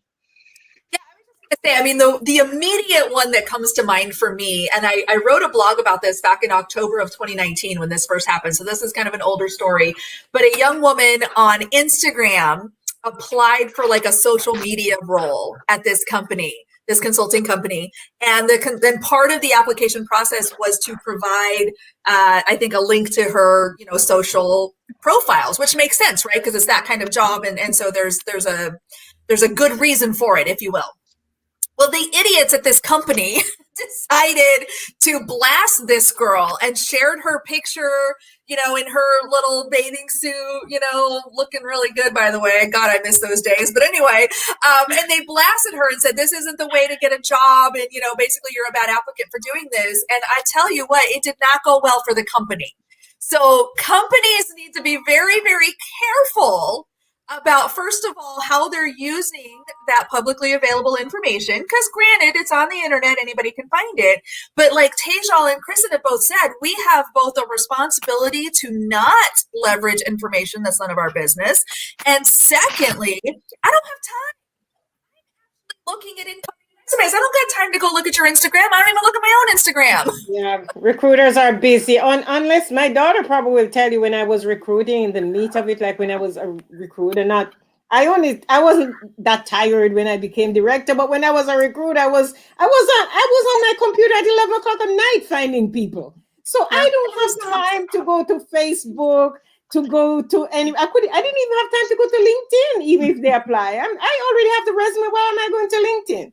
Yeah, I was just gonna say, I mean, the immediate one that comes to mind for me, and I wrote a blog about this back in October of 2019 when this first happened. So this is kind of an older story, but a young woman on Instagram applied for like a social media role at this company, this consulting company. And then part of the application process was to provide, I think, a link to her, social profiles, which makes sense, right? Because it's that kind of job. And so there's a good reason for it, if you will. Well, the idiots at this company decided to blast this girl and shared her picture, in her little bathing suit, looking really good, by the way. God, I miss those days. But anyway, and they blasted her and said, this isn't the way to get a job. And, basically you're a bad applicant for doing this. And I tell you what, it did not go well for the company. So companies need to be very, very careful about, first of all, how they're using that publicly available information. Because granted, it's on the internet, anybody can find it. But like TEJAL and KRISTEN have both said, we have both a responsibility to not leverage information that's none of our business. And secondly, I don't have time looking at incoming resumes. I don't got time to go look at your Instagram. I don't even look at my own Instagram. Yeah, recruiters are busy. Unless my daughter probably will tell you when I was recruiting in the meat of it, like when I was a recruiter. I wasn't that tired when I became director, but when I was a recruiter, I was on my computer at 11 o'clock at night finding people. So I don't have time to go to Facebook, to go to any. I didn't even have time to go to LinkedIn, even if they apply. I already have the resume. Why am I going to LinkedIn?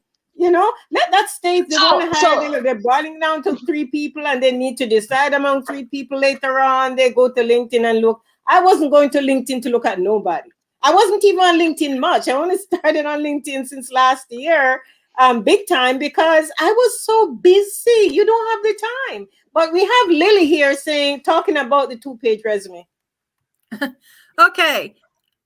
Let that state they want to hire them. They're boiling down to 3 people and they need to decide among 3 people later on. They go to LinkedIn and look. I wasn't going to LinkedIn to look at nobody. I wasn't even on LinkedIn much. I only started on LinkedIn since last year. big time because I was so busy. You don't have the time. But we have Lily here talking about the 2-page resume. Okay.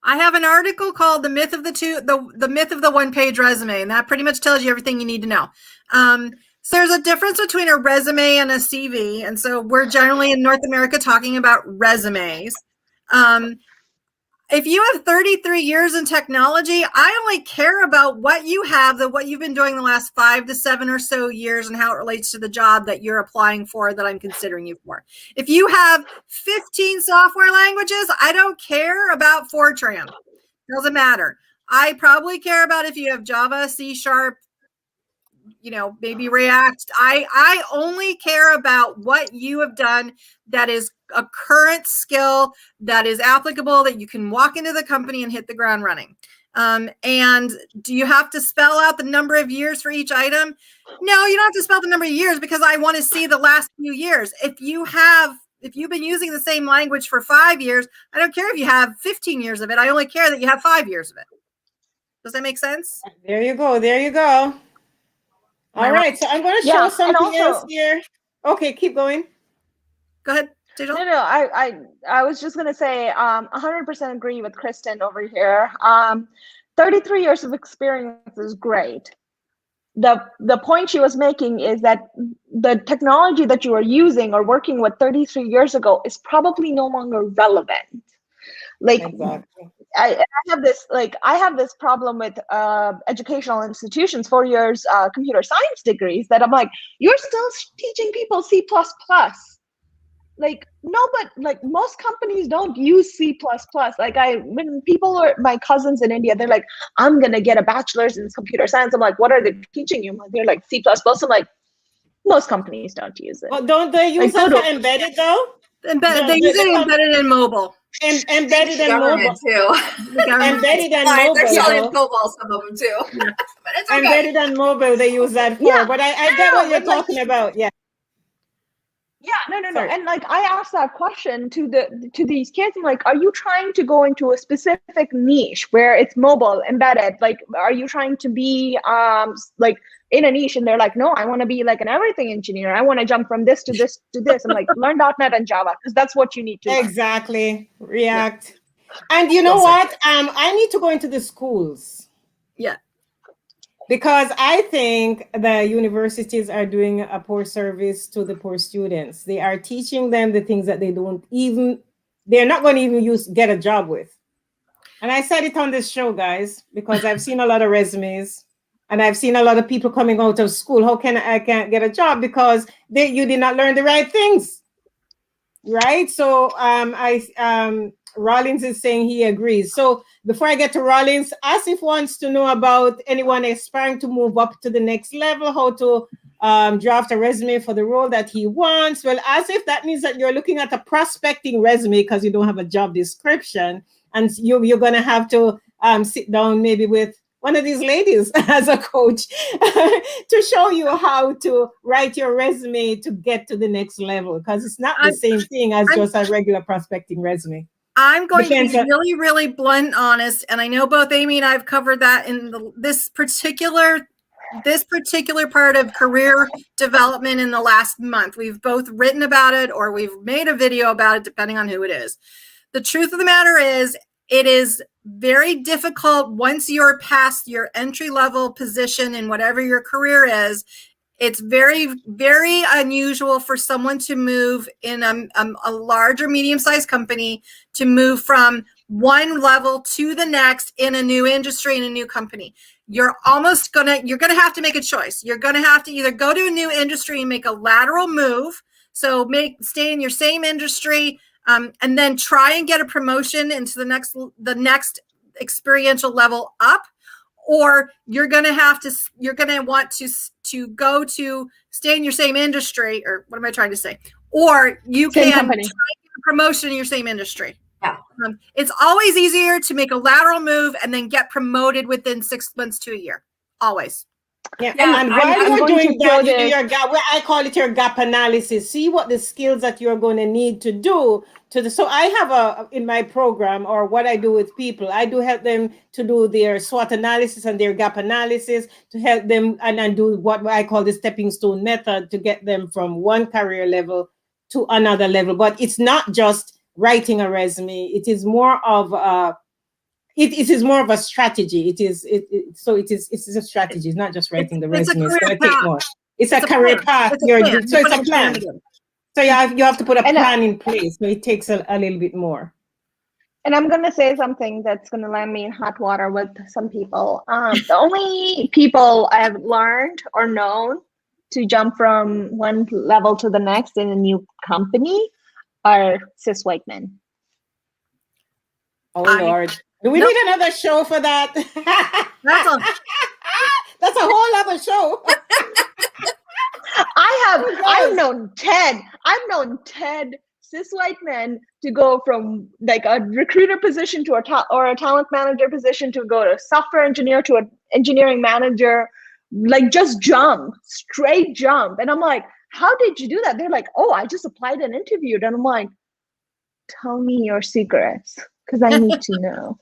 I have an article called The Myth of the Myth of the 1-Page Resume, and that pretty much tells you everything you need to know. So there's a difference between a resume and a CV. And so we're generally in North America talking about resumes. If you have 33 years in technology, I only care about what you have, what you've been doing the last 5 to 7 or so years and how it relates to the job that you're applying for, that I'm considering you for. If you have 15 software languages, I don't care about Fortran. Doesn't matter. I probably care about if you have Java, C#, maybe React. I only care about what you have done that is a current skill that is applicable, that you can walk into the company and hit the ground running. And do you have to spell out the number of years for each item? No, you don't have to spell the number of years, because I want to see the last few years. If you've been using the same language for 5 years, I don't care if you have 15 years of it. I only care that you have 5 years of it. Does that make sense? There you go. There you go. All right. So I'm going to show something else here. Okay, keep going. Go ahead, TEJAL. No, I was just gonna say, 100% agree with KRISTEN over here. 33 years of experience is great. The point she was making is that the technology that you are using or working with 33 years ago is probably no longer relevant. Like, exactly. I have this problem with educational institutions, 4 years computer science degrees, that I'm like, you're still teaching people C++. Like, no, but like most companies don't use C++. Like, when my cousins in India, they're like, I'm going to get a bachelor's in computer science. I'm like, what are they teaching you? They're like, C++. I'm like, most companies don't use it. Well, don't they use it for embedded though? They use it embedded in mobile. Embedded in mobile too. Embedded and mobile. They're selling COBOL, some of them too. Yeah. But it's okay. Embedded and mobile, they use that for. Yeah. But I get what you're talking about. Yeah. Yeah, no. And like, I asked that question to these kids. I'm like, are you trying to go into a specific niche where it's mobile, embedded? Like, are you trying to be like in a niche? And they're like, no, I want to be like an everything engineer. I want to jump from this to this to this. I'm like, learn .NET and Java, because that's what you need to learn. Exactly. React. Yeah. And you know what? I need to go into the schools. Yeah. Because I think the universities are doing a poor service to the poor students. They are teaching them the things that they're not going to even get a job with. And I said it on this show, guys, because I've seen a lot of resumes and I've seen a lot of people coming out of school. How can I can't get a job? Because you did not learn the right things. Right? So Rollins is saying he agrees. So before I get to Rollins, Asif wants to know about anyone aspiring to move up to the next level, how to draft a resume for the role that he wants. Well, Asif, that means that you're looking at a prospecting resume because you don't have a job description. And you're going to have to sit down maybe with one of these ladies as a coach to show you how to write your resume to get to the next level, because it's not the same thing as just a regular prospecting resume. I'm going to be really, really blunt and honest, and I know both Amy and I have covered that in this particular part of career development in the last month. We've both written about it or we've made a video about it, depending on who it is. The truth of the matter is, it is very difficult once you're past your entry-level position in whatever your career is. It's very, very unusual for someone to move in a large or medium-sized company, to move from one level to the next in a new industry, in a new company. You're gonna have to make a choice. You're gonna have to either go to a new industry and make a lateral move, so stay in your same industry, and then try and get a promotion into the next experiential level up, or you're going to want to go to stay in your same industry, or what am I trying to say? Or you can try and get a promotion in your same industry. Yeah. It's always easier to make a lateral move and then get promoted within 6 months to a year. Always. Yeah, Yeah, and while I'm you're going to doing throw that, you do this. your gap. Well, I call it your gap analysis. See what the skills that you're going to need to do to the. So I have in my program, or what I do with people, I do help them to do their SWOT analysis and their gap analysis to help them and do what I call the stepping stone method to get them from one career level to another level. But it's not just writing a resume. It is more of it is more of a strategy. It is a strategy. It's not just writing the It's a resume. It's career going to take path. more. It's a career plan. path. It's a plan. So You it's put a a plan plan. together. So you have to put a And plan in place. So it takes a little bit more. And I'm going to say something that's going to land me in hot water with some people. The only people I have learned or known to jump from one level to the next in a new company are cis white men. Oh, Lord. Do we Nope. need another show for that? That's That's a whole other show. I've known Ted cis white men to go from like a recruiter position to a talent manager position to go to software engineer to an engineering manager, like just straight jump. And I'm like, how did you do that? They're like, oh, I just applied and interviewed. And I'm like, tell me your secrets because I need to know.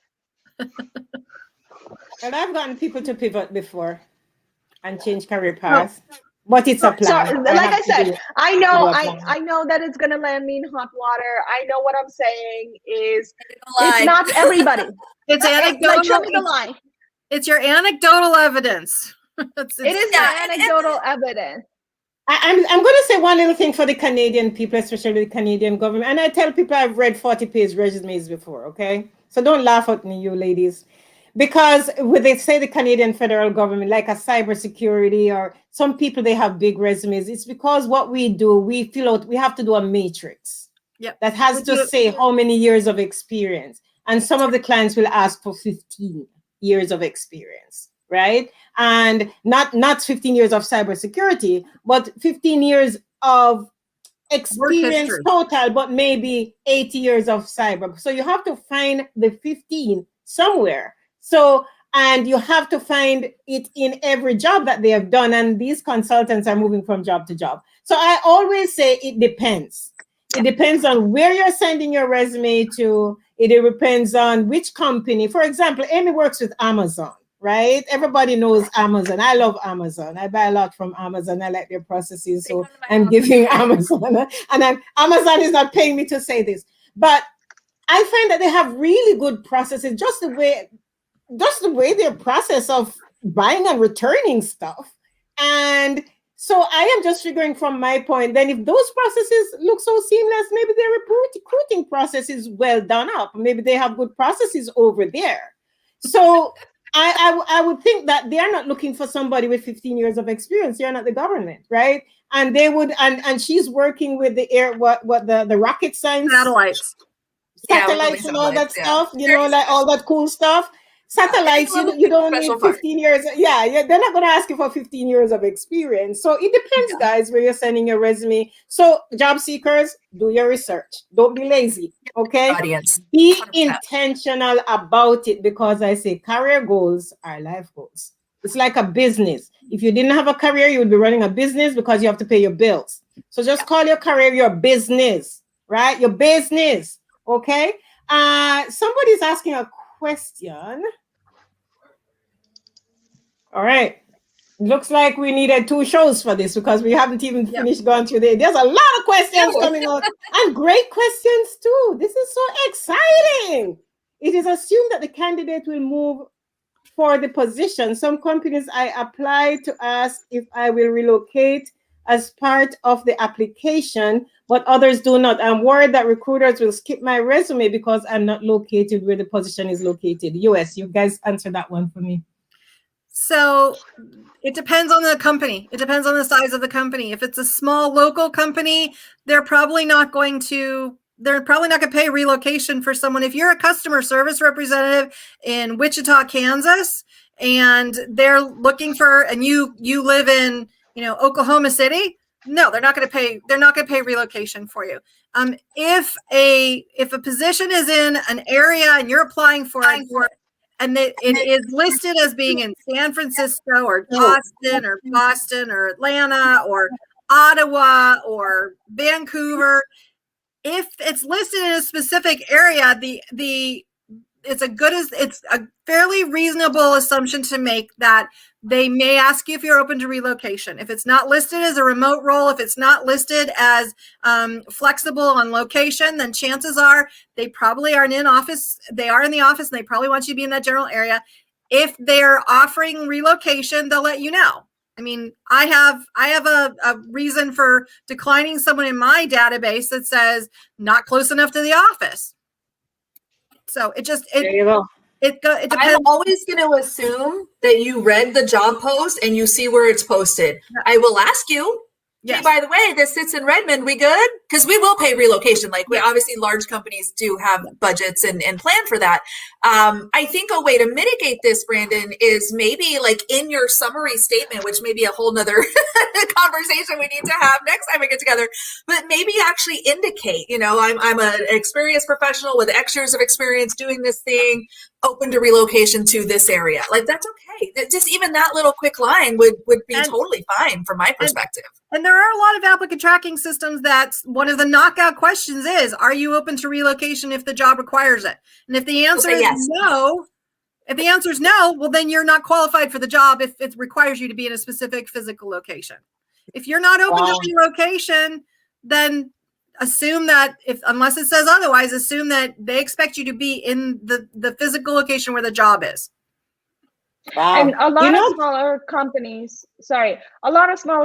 And I've gotten people to pivot before and change career paths. But it's a plan. So, like I said, I know that it's gonna land me in hot water. I know what I'm saying is it's not everybody. It's anecdotal. Like, show me the lie. It's your anecdotal evidence. It is anecdotal evidence. I'm going to say one little thing for the Canadian people, especially the Canadian government. And I tell people I've read 40-page resumes before, okay? So don't laugh at me, you ladies. Because when they say the Canadian federal government, like a cybersecurity or some people, they have big resumes. It's because what we do, we have to do a matrix that has to say how many years of experience. And some of the clients will ask for 15 years of experience, right? And not 15 years of cybersecurity, but 15 years of experience total, but maybe 80 years of cyber. So you have to find the 15 somewhere. So, and you have to find it in every job that they have done. And these consultants are moving from job to job. So I always say it depends. It depends on where you're sending your resume to. It depends on which company. For example, Amy works with Amazon, right? Everybody knows Amazon. I love Amazon. I buy a lot from Amazon. I like their processes. So I'm giving Amazon. And Amazon is not paying me to say this. But I find that they have really good processes, just the way their process of buying and returning stuff. And so I am just figuring from my point, then if those processes look so seamless, maybe their recruiting process is well done up. Maybe they have good processes over there. So I would think that they are not looking for somebody with 15 years of experience. You're not the government, right? And they would, and she's working with the the rocket science. Satellites and all that stuff, like all that cool stuff. Satellites, you don't need 15 years. Yeah, they're not going to ask you for 15 years of experience. So it depends, guys, where you're sending your resume. So job seekers, do your research. Don't be lazy, okay? Audience. Be intentional about it, because I say career goals are life goals. It's like a business. If you didn't have a career, you would be running a business because you have to pay your bills. So just call your career your business, right? Your business, okay? Somebody's asking a question. All right. Looks like we needed 2 shows for this because we haven't even finished going through There's a lot of questions coming out and great questions too. This is so exciting. It is assumed that the candidate will move for the position. Some companies I apply to ask if I will relocate as part of the application, but others do not. I'm worried that recruiters will skip my resume because I'm not located where the position is located. US, you guys answer that one for me. So it depends on the company. It depends on the size of the company. If it's a small local company, they're probably not going to pay relocation for someone. If you're a customer service representative in Wichita, Kansas, and they're looking for, and you live in, Oklahoma City, no, they're not going to pay. They're not going to pay relocation for you. If a position is in an area and you're applying for it, and it is listed as being in San Francisco or Boston or Atlanta or Ottawa or Vancouver. If it's listed in a specific area, it's a fairly reasonable assumption to make that they may ask you if you're open to relocation. If it's not listed as a remote role, if it's not listed as flexible on location, then chances are they probably aren't in office. They are in the office and they probably want you to be in that general area. If they're offering relocation, they'll let you know. I mean, I have a reason for declining someone in my database that says not close enough to the office. So there you go. It depends. I'm always going to assume that you read the job post and you see where it's posted. Yeah. I will ask you, yes. Hey, by the way, this sits in Redmond. We good? Because we will pay relocation. Like we obviously large companies do have budgets and plan for that. I think a way to mitigate this, Brandon, is maybe like in your summary statement, which may be a whole nother conversation we need to have next time we get together, but maybe actually indicate, I'm an experienced professional with X years of experience doing this thing, open to relocation to this area. Like that's okay. Just even that little quick line would be totally fine from my perspective. And there are a lot of applicant tracking systems that one of the knockout questions is, are you open to relocation if the job requires it? And if the answer is no, well, then you're not qualified for the job if it requires you to be in a specific physical location. If you're not open to relocation, then assume that unless it says otherwise, assume that they expect you to be in the physical location where the job is. Wow. And a lot of smaller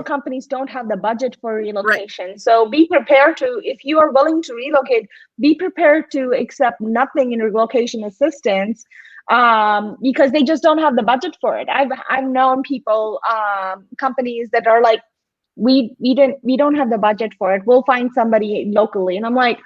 companies don't have the budget for relocation. Right. So be prepared if you are willing to relocate, be prepared to accept nothing in relocation assistance because they just don't have the budget for it. I've known people, companies that are like, we don't have the budget for it. We'll find somebody locally. And I'm like,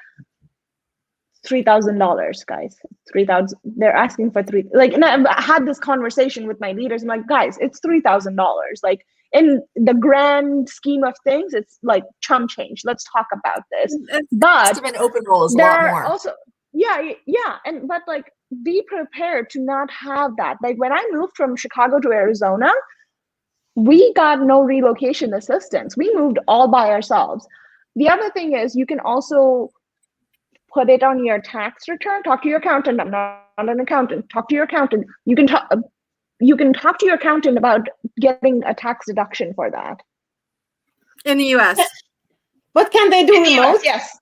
$3,000, guys. 3,000. They're asking for and I had this conversation with my leaders. I'm like, guys, it's $3,000. Like in the grand scheme of things, it's like chump change. Let's talk about this. But an open role is a lot more. Also, but like be prepared to not have that. Like when I moved from Chicago to Arizona, we got no relocation assistance. We moved all by ourselves. The other thing is you can also put it on your tax return. Talk to your accountant. I'm not an accountant. Talk to your accountant. You can talk to your accountant about getting a tax deduction for that. In the U.S. But can they do remote? Yes.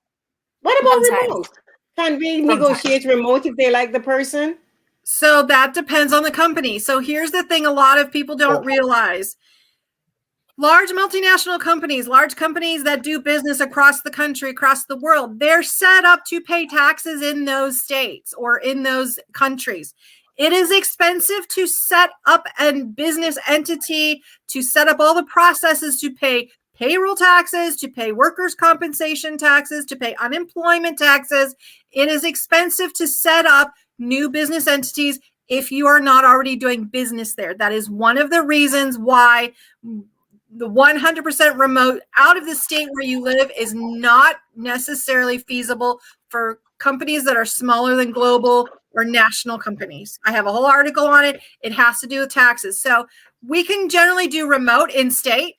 What about remote? Can we negotiate remote if they like the person? So that depends on the company. So here's the thing a lot of people don't realize. Large multinational companies, large companies that do business across the country, across the world, they're set up to pay taxes in those states or in those countries. It is expensive to set up a business entity, to set up all the processes to pay payroll taxes, to pay workers' compensation taxes, to pay unemployment taxes. It is expensive to set up new business entities if you are not already doing business there. That is one of the reasons why the 100% remote out of the state where you live is not necessarily feasible for companies that are smaller than global or national companies. I have a whole article on it. It has to do with taxes. So we can generally do remote in state.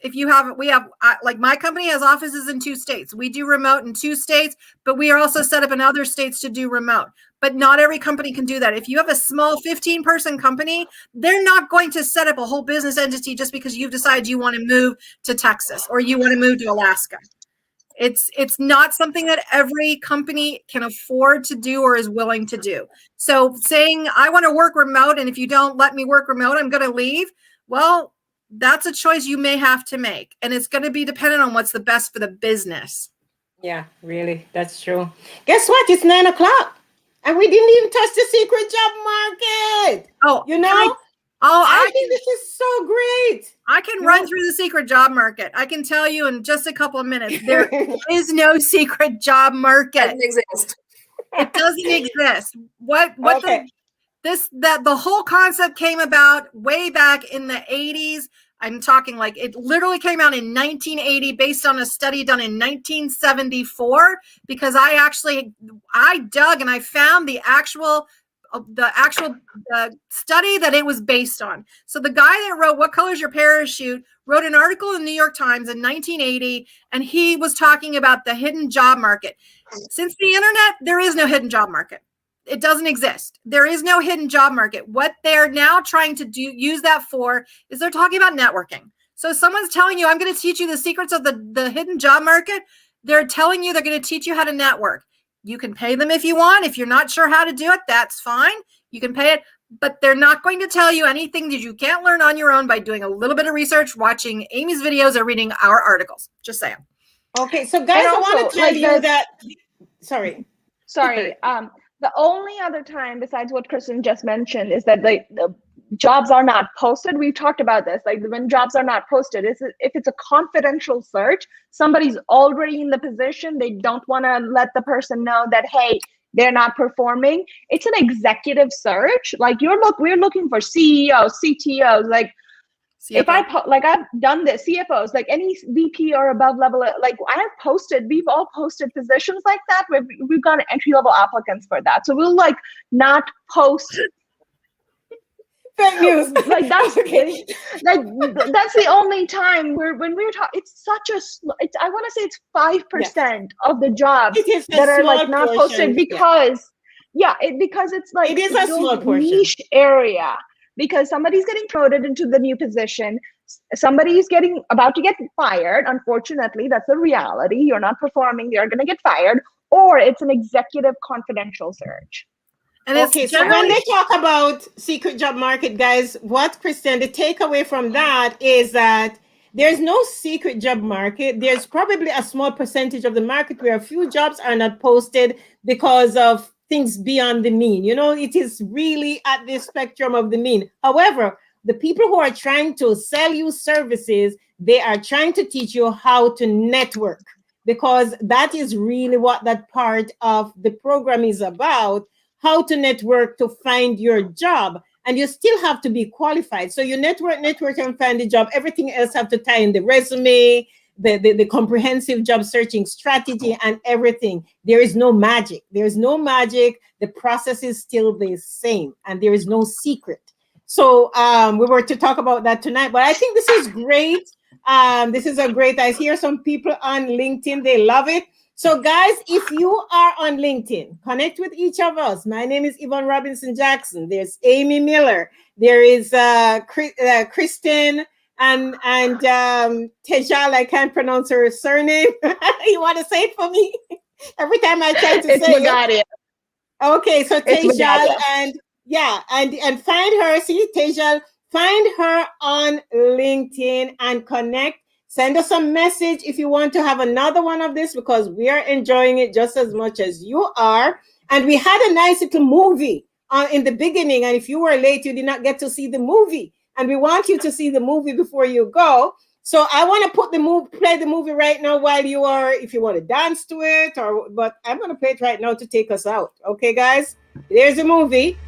Like my company has offices in 2 states. We do remote in 2 states, but we are also set up in other states to do remote. But not every company can do that. If you have a small 15-person company, they're not going to set up a whole business entity just because you've decided you want to move to Texas or you want to move to Alaska. It's not something that every company can afford to do or is willing to do. So saying, I want to work remote, and if you don't let me work remote, I'm going to leave. Well, that's a choice you may have to make. And it's going to be dependent on what's the best for the business. Yeah, really. That's true. Guess what? It's 9 o'clock. And we didn't even touch the secret job market. Oh, I think this is so great. I can run through the secret job market. I can tell you in just a couple of minutes, there is no secret job market. It doesn't exist. It doesn't exist. The whole concept came about way back in the 80s. I'm talking like it literally came out in 1980 based on a study done in 1974, because I dug and I found the actual the actual study that it was based on. So the guy that wrote What Color's Your Parachute wrote an article in the New York Times in 1980, and he was talking about the hidden job market. Since the internet, there is no hidden job market. It doesn't exist. There is no hidden job market. What they're now trying to use that for is they're talking about networking. So someone's telling you, I'm going to teach you the secrets of the hidden job market. They're telling you they're going to teach you how to network. You can pay them if you want. If you're not sure how to do it, that's fine. You can pay it, but they're not going to tell you anything that you can't learn on your own by doing a little bit of research, watching Amy's videos, or reading our articles. Just saying. Okay, so guys, I want to tell you that. Sorry. The only other time besides what KRISTEN just mentioned is that the jobs are not posted. We've talked about this. Like when jobs are not posted, if it's a confidential search, somebody's already in the position. They don't want to let the person know that, hey, they're not performing. It's an executive search. Like we're looking for CEOs, CTOs, like CFO. If I've done this, CFOs, like any VP or above level, like we've all posted positions like that where we've got entry level applicants for that. So we'll like not post fake news. Like that's okay. Like that's the only time when we're talking. It's such a. I want to say it's 5% of the jobs that are like not posted because because it's like it is a small portion. Niche area. Because somebody's getting promoted into the new position, somebody's about to get fired. Unfortunately, that's a reality. You're not performing, you're going to get fired, or it's an executive confidential search. And okay, so when they talk about secret job market, guys, what KRISTEN, the takeaway from that is that there's no secret job market. There's probably a small percentage of the market where a few jobs are not posted because of things beyond the mean. You know, it is really at the spectrum of the mean. However, the people who are trying to sell you services, they are trying to teach you how to network, because that is really what that part of the program is about, how to network to find your job. And you still have to be qualified. So you network and find the job. Everything else have to tie in the resume, the comprehensive job searching strategy and everything. There is no magic. There is no magic. The process is still the same and there is no secret. So we were to talk about that tonight, but I think this is great. This is a great, I hear some people on LinkedIn, they love it. So guys, if you are on LinkedIn, connect with each of us. My name is Yvonne Robinson Jackson. There's Amy Miller. There is KRISTEN and TEJAL. I can't pronounce her surname. You want to say it for me? Every time I try to say it. Okay, so TEJAL and find her. See, TEJAL, find her on LinkedIn and connect. Send us a message if you want to have another one of this, because we are enjoying it just as much as you are. And we had a nice little movie in the beginning. And if you were late, you did not get to see the movie. And we want you to see the movie before you go. So I want to play the movie right now while you are, if you want to dance to it, but I'm going to play it right now to take us out. Okay, guys, there's the movie.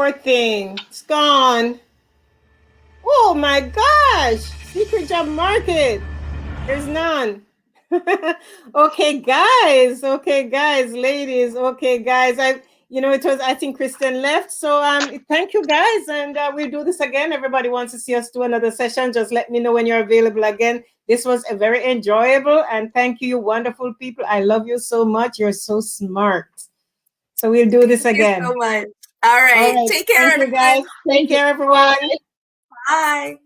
poor thing. It's gone. Oh my gosh. Secret job market. There's none. Okay, guys. Okay, guys, ladies. Okay, guys. I think KRISTEN left. So thank you guys. And we'll do this again. Everybody wants to see us do another session. Just let me know when you're available again. This was a very enjoyable, and thank you, you wonderful people. I love you so much. You're so smart. So we'll do this again. Thank you so much. All right. Take care, Thank you, guys. Take care, everyone. Bye.